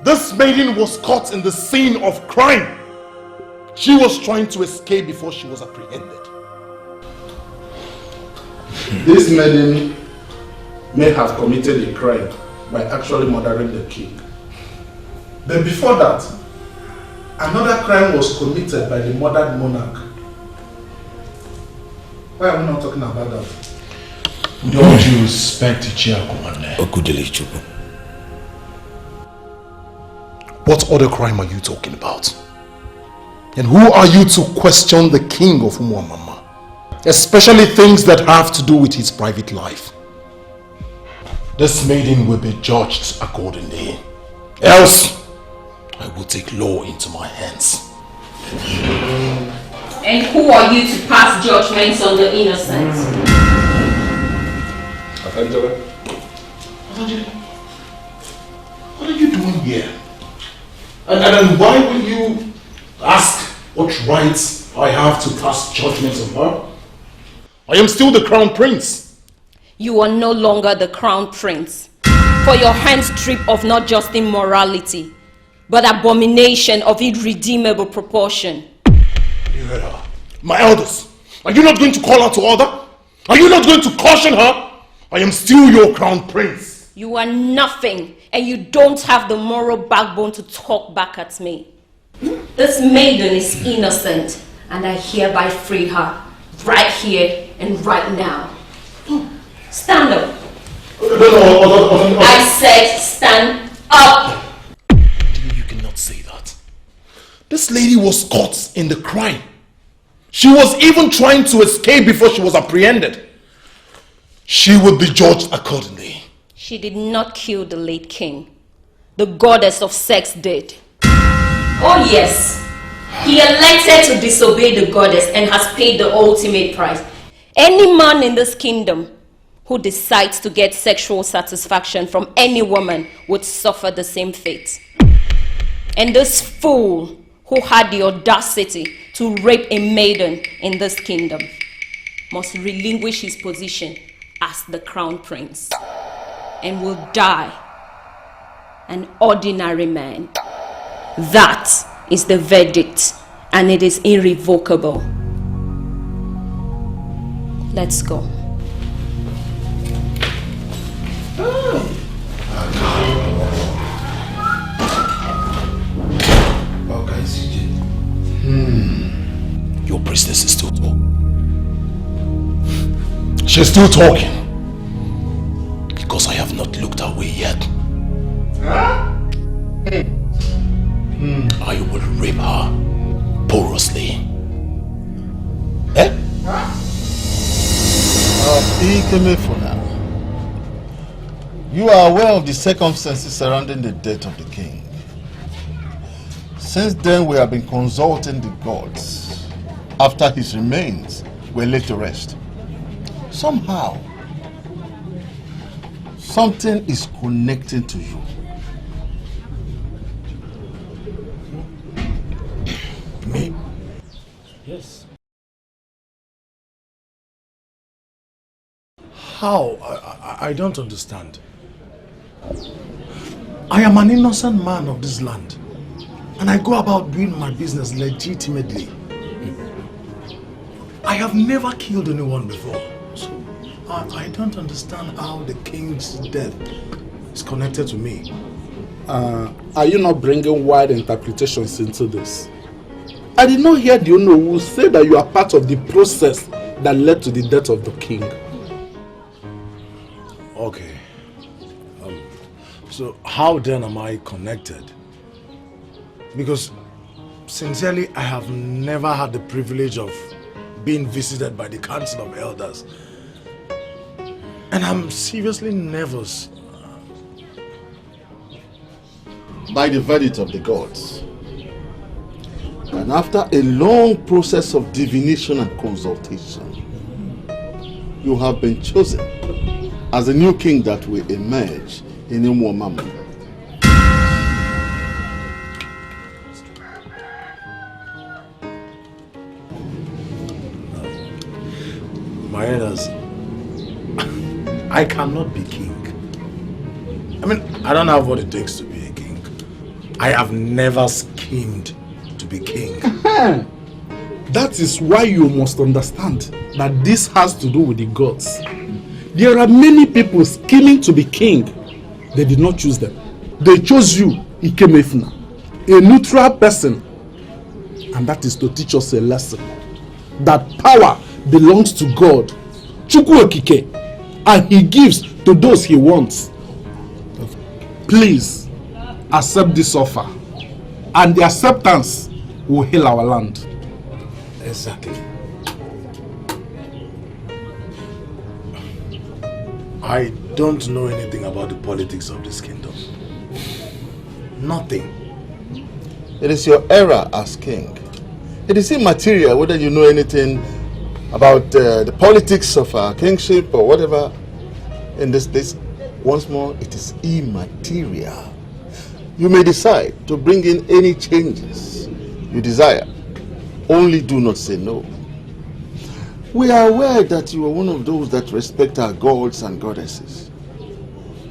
This maiden was caught in the scene of crime. She was trying to escape before she was apprehended. This maiden may have committed a crime by actually murdering the king. But before that, another crime was committed by the murdered monarch. Why are we not talking about that? With all due respect to Chiakumane. What other crime are you talking about? And who are you to question the king of Umuamama? Especially things that have to do with his private life. This maiden will be judged accordingly. Else, I will take law into my hands. And who are you to pass judgments on the innocent? Angela? What are you doing here? And why will you ask what rights I have to pass judgments on her? I am still the crown prince. You are no longer the crown prince, for your hands drip of not just immorality, but abomination of irredeemable proportion. You heard her. My elders, are you not going to call her to order? Are you not going to caution her? I am still your crown prince. You are nothing, and you don't have the moral backbone to talk back at me. This maiden is innocent, and I hereby free her, right here and right now. Stand up. I said stand up. You cannot say that. This lady was caught in the crime. She was even trying to escape before she was apprehended. She would be judged accordingly. She did not kill the late king. The goddess of sex did. Oh yes, he elected to disobey the goddess and has paid the ultimate price. Any man in this kingdom who decides to get sexual satisfaction from any woman would suffer the same fate. And this fool who had the audacity to rape a maiden in this kingdom must relinquish his position as the crown prince and will die an ordinary man. That is the verdict, and it is irrevocable. Let's go. Your priestess is still talking. She's still talking. Because I have not looked her way yet. I will rape her porously. Eh? For now. You are aware of the circumstances surrounding the death of the king. Since then, we have been consulting the gods after his remains were laid to rest. Somehow, something is connecting to you. Me? Yes. How? I don't understand. I am an innocent man of this land, and I go about doing my business legitimately. I have never killed anyone before, so I don't understand how the king's death is connected to me. Are you not bringing wild interpretations into this? I did not hear the Onowu say that you are part of the process that led to the death of the king. Okay. So how then am I connected? Because sincerely, I have never had the privilege of being visited by the Council of Elders. And I'm seriously nervous. By the verdict of the gods, and after a long process of divination and consultation, you have been chosen as the new king that will emerge in Umuamamu. My elders, I cannot be king. I mean, I don't have what it takes to be a king. I have never schemed to be king. That is why you must understand that this has to do with the gods. There are many people scheming to be king. They did not choose them. They chose you, Ikemefuna, a neutral person. And that is to teach us a lesson. That power belongs to God, Chukwu Okike, and he gives to those he wants. Please accept this offer, and the acceptance will heal our land. Exactly. I don't know anything about the politics of this kingdom. Nothing. It is your error as king. It is immaterial whether you know anything about the politics of our kingship or whatever. In this place, once more, it is immaterial. You may decide to bring in any changes you desire. Only do not say no. We are aware that you are one of those that respect our gods and goddesses.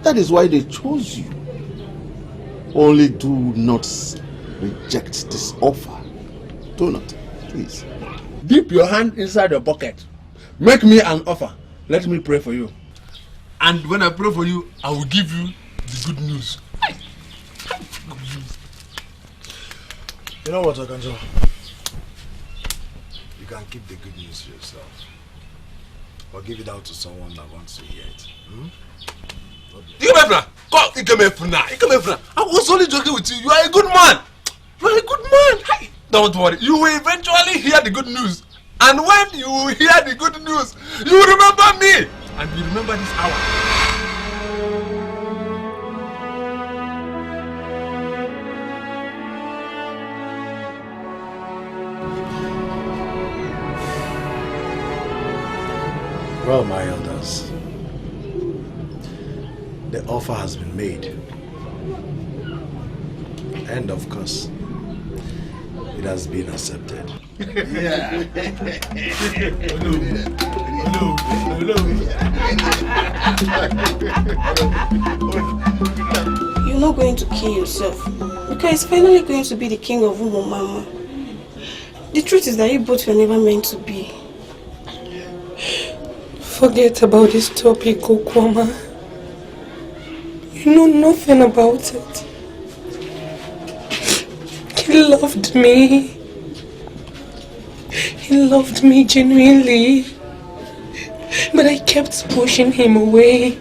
That is why they chose you. Only do not reject this offer. Do not, please. Dip your hand inside your pocket. Make me an offer. Let me pray for you. And when I pray for you, I will give you the good news. You know what, Okanjo? You can keep the good news for yourself. Or give it out to someone that wants to hear it. Ikemefuna! Come, Ikemefuna! I was only joking with you. You are a good man. You are a good man. Hey, don't worry. You will eventually hear the good news. And when you hear the good news, you will remember me. And you remember this hour. Well, my elders, the offer has been made. And of course, it has been accepted. Yeah. You're not going to kill yourself. Because it's finally going to be the king of Umuamamu. The truth is that you both were never meant to be. Forget about this topic, Okwama. You know nothing about it. He loved me. He loved me genuinely. But I kept pushing him away.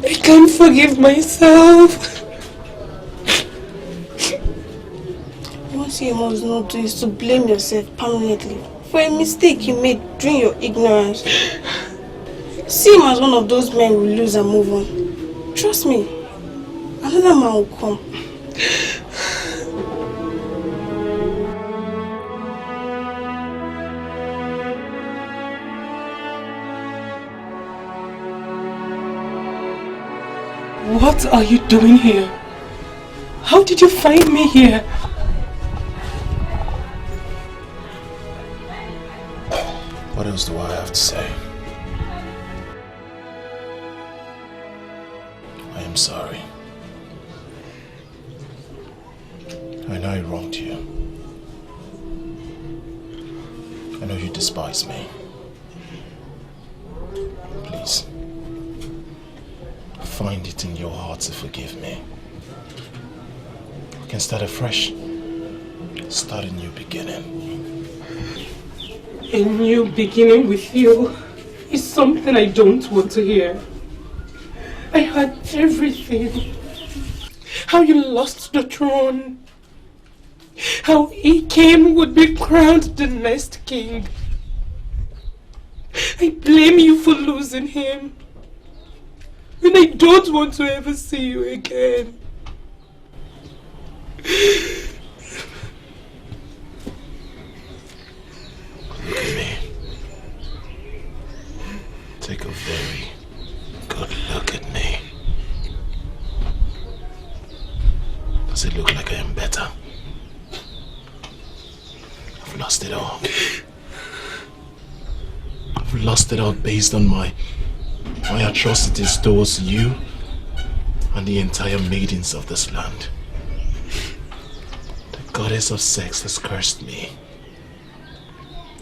I can't forgive myself. What you must not do is to blame yourself permanently for a mistake you made during your ignorance. See him as one of those men who lose and move on. Trust me, another man will come. What are you doing here? How did you find me here? What else do I have to say? I am sorry. I know I wronged you. I know you despise me. Please, find it in your heart to forgive me. We can start afresh. Start a new beginning. A new beginning with you is something I don't want to hear. I had everything. How you lost the throne. how Ikem would be crowned the next king. I blame you for losing him. And I don't want to ever see you again. Look at me. Take a very good look at me. Does it look like I am better? I've lost it all. I've lost it all based on my atrocities towards you and the entire maidens of this land. The goddess of sex has cursed me.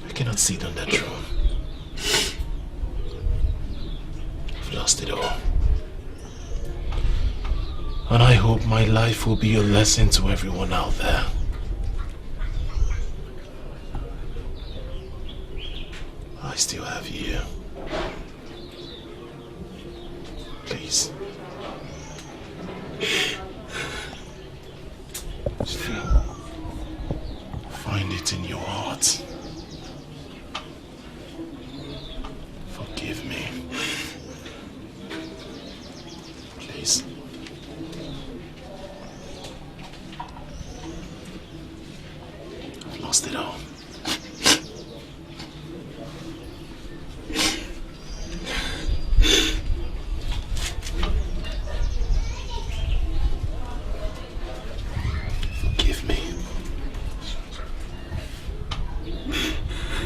I cannot sit on that throne. I've lost it all. And I hope my life will be a lesson to everyone out there. I still have you. Please. Still find it in your heart. Forgive me. Please. I've lost it all.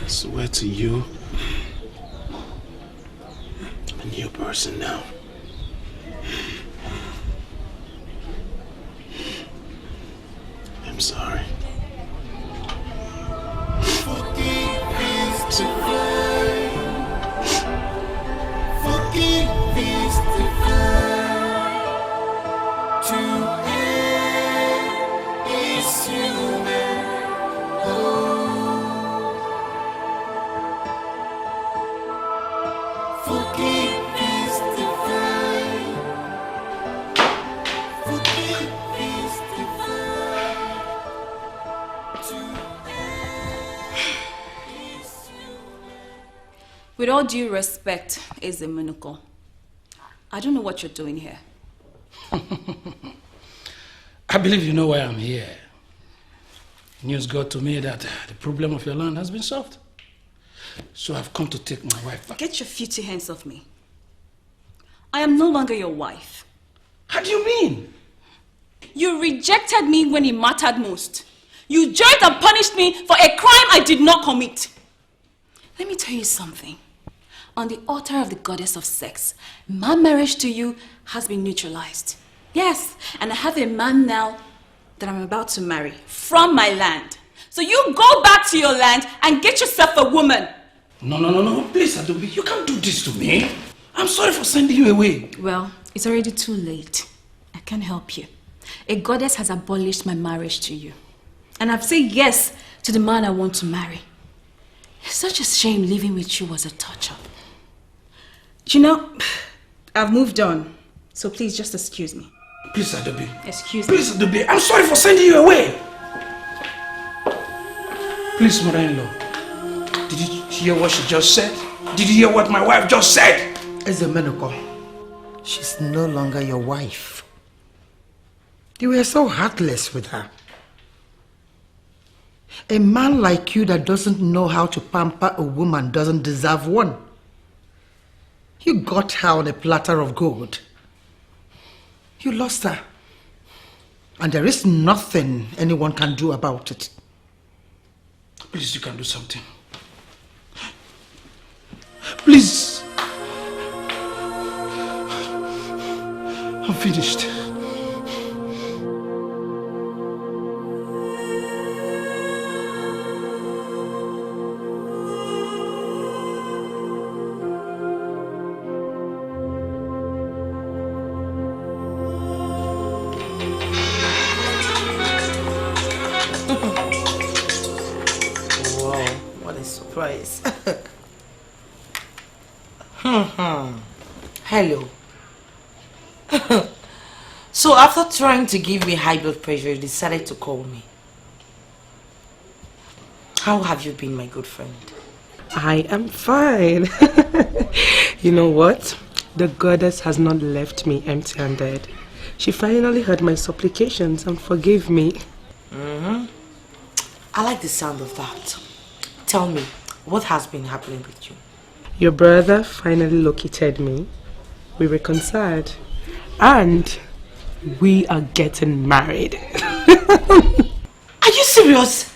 Swear to you, I'm a new person now. I'm sorry. With all due respect, Ezemunoko, I don't know what you're doing here. I believe you know why I'm here. News got to me that the problem of your land has been solved. So I've come to take my wife back. Get your filthy hands off me. I am no longer your wife. How do you mean? You rejected me when it mattered most. You judged and punished me for a crime I did not commit. Let me tell you something. On the altar of the goddess of sex, my marriage to you has been neutralized. Yes, and I have a man now that I'm about to marry from my land. So you go back to your land and get yourself a woman. No. Please, Adobe, you can't do this to me. I'm sorry for sending you away. Well, it's already too late. I can't help you. A goddess has abolished my marriage to you. And I've said yes to the man I want to marry. It's such a shame living with you was a torture. You know, I've moved on. So please just excuse me. Please, Adobe. Excuse me. Please, Adobe. I'm sorry for sending you away. Please, mother-in-law. Did you hear what she just said? Did you hear what my wife just said? Ezemunoko, she's no longer your wife. You were so heartless with her. A man like you that doesn't know how to pamper a woman doesn't deserve one. You got her on a platter of gold. You lost her. And there is nothing anyone can do about it. Please, you can do something. Please. I'm finished. Surprise. Hello. So after trying to give me high blood pressure, you decided to call me. How have you been, my good friend? I am fine. You know what? The goddess has not left me empty-handed. She finally heard my supplications and forgave me. I like the sound of that. Tell me, what has been happening with you? Your brother finally located me. We reconciled. And we are getting married. Are you serious?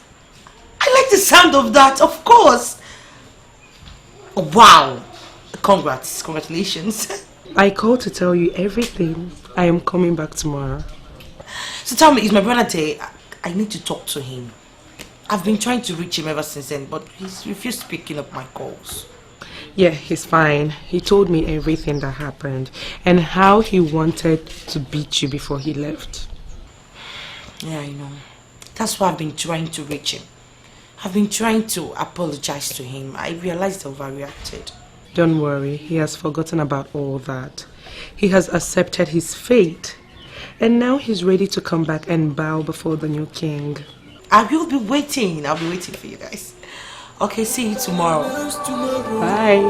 I like the sound of that, of course. Wow. Congrats. Congratulations. I called to tell you everything. I am coming back tomorrow. So tell me, is my brother there? I need to talk to him. I've been trying to reach him ever since then, but he's refused picking up my calls. Yeah, he's fine. He told me everything that happened and how he wanted to beat you before he left. Yeah, I know. That's why I've been trying to reach him. I've been trying to apologize to him. I realized I overreacted. Don't worry, he has forgotten about all that. He has accepted his fate. And now he's ready to come back and bow before the new king. I will be waiting. I'll be waiting for you guys. Okay, see you tomorrow. Bye.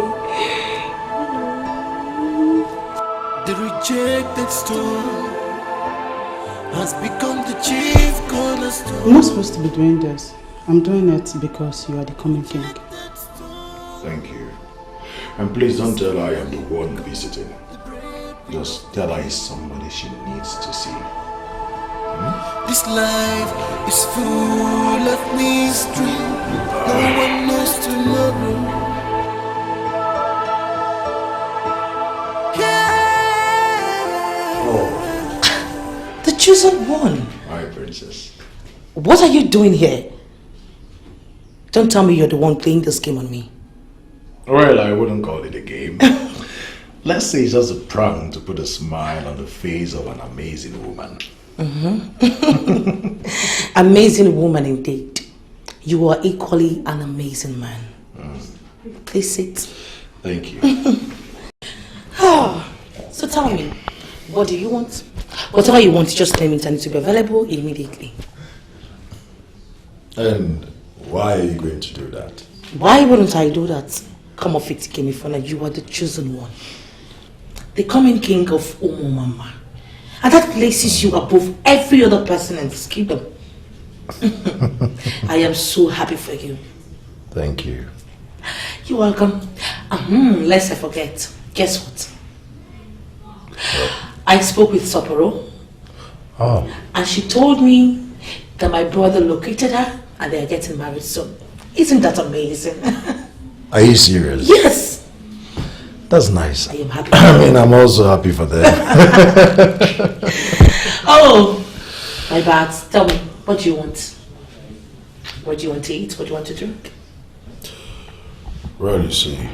The rejected stone has become the chief cornerstone. You're not supposed to be doing this. I'm doing it because you are the coming king. Thank you. And please don't tell her I am the one visiting. Just tell her he's somebody she needs to see. This life is full of mystery. No one knows tomorrow. The chosen one. Hi, princess. What are you doing here? Don't tell me you're the one playing this game on me. Well, I wouldn't call it a game. Let's say it's just a prank to put a smile on the face of an amazing woman. Amazing woman indeed. You are equally an amazing man. Please sit. Thank you. So tell me, what do you want? Whatever you want, just name it and it will be available immediately. And why are you going to do that? Why wouldn't I do that? Come off it, Kemifana, you are the chosen one. The coming king of Umumama. And that places you above every other person in this kingdom. I am so happy for you. Thank you. You're welcome. Lest I forget. Guess what? I spoke with Sapporo. Oh. And she told me that my brother located her and they are getting married soon. Isn't that amazing? Are you serious? Yes. That's nice. I am happy. I mean, I'm also happy for them. Oh, my bad. Tell me, what do you want? What do you want to eat? What do you want to drink? Well, you see,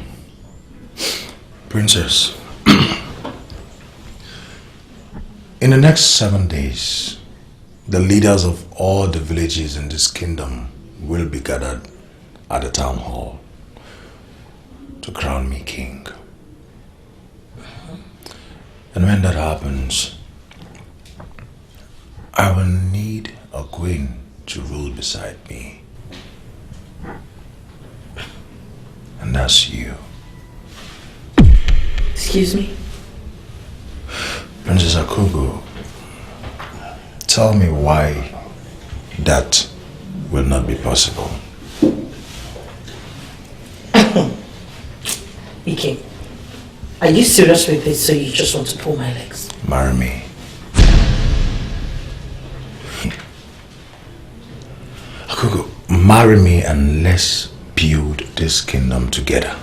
princess, in the next 7 days, the leaders of all the villages in this kingdom will be gathered at the town hall to crown me king. And when that happens, I will need a queen to rule beside me. And that's you. Excuse me? Princess Akugo, tell me why that will not be possible. Ike, are you serious with this, so you just want to pull my legs? Marry me. Akugo, marry me and let's build this kingdom together.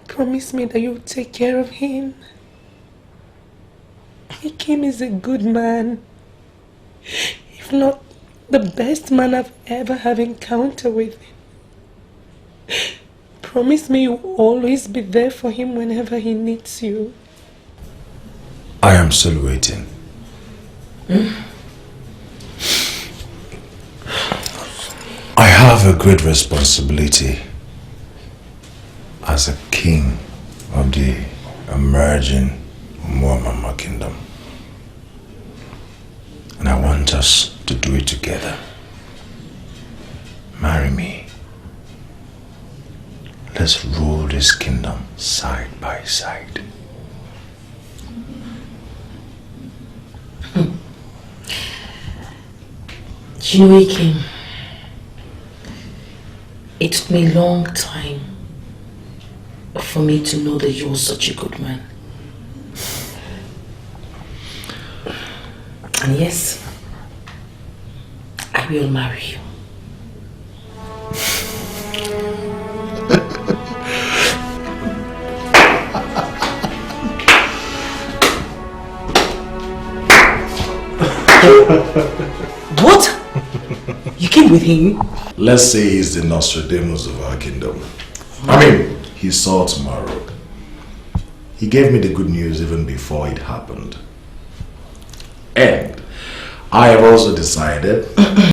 Promise me that you'll take care of him. Ikem is a good man. If not, the best man I've ever had encounter with. Promise me you'll always be there for him whenever he needs you. I am still waiting. I have a great responsibility as a king of the emerging Umuamama kingdom. And I want us to do it together. me. Let's rule this kingdom side by side. You know, Ikem, it took me a long time for me to know that you were such a good man. And yes, I will marry you. What? You came with him? Let's say he's the Nostradamus of our kingdom. I mean, he saw tomorrow. He gave me the good news even before it happened. And I have also decided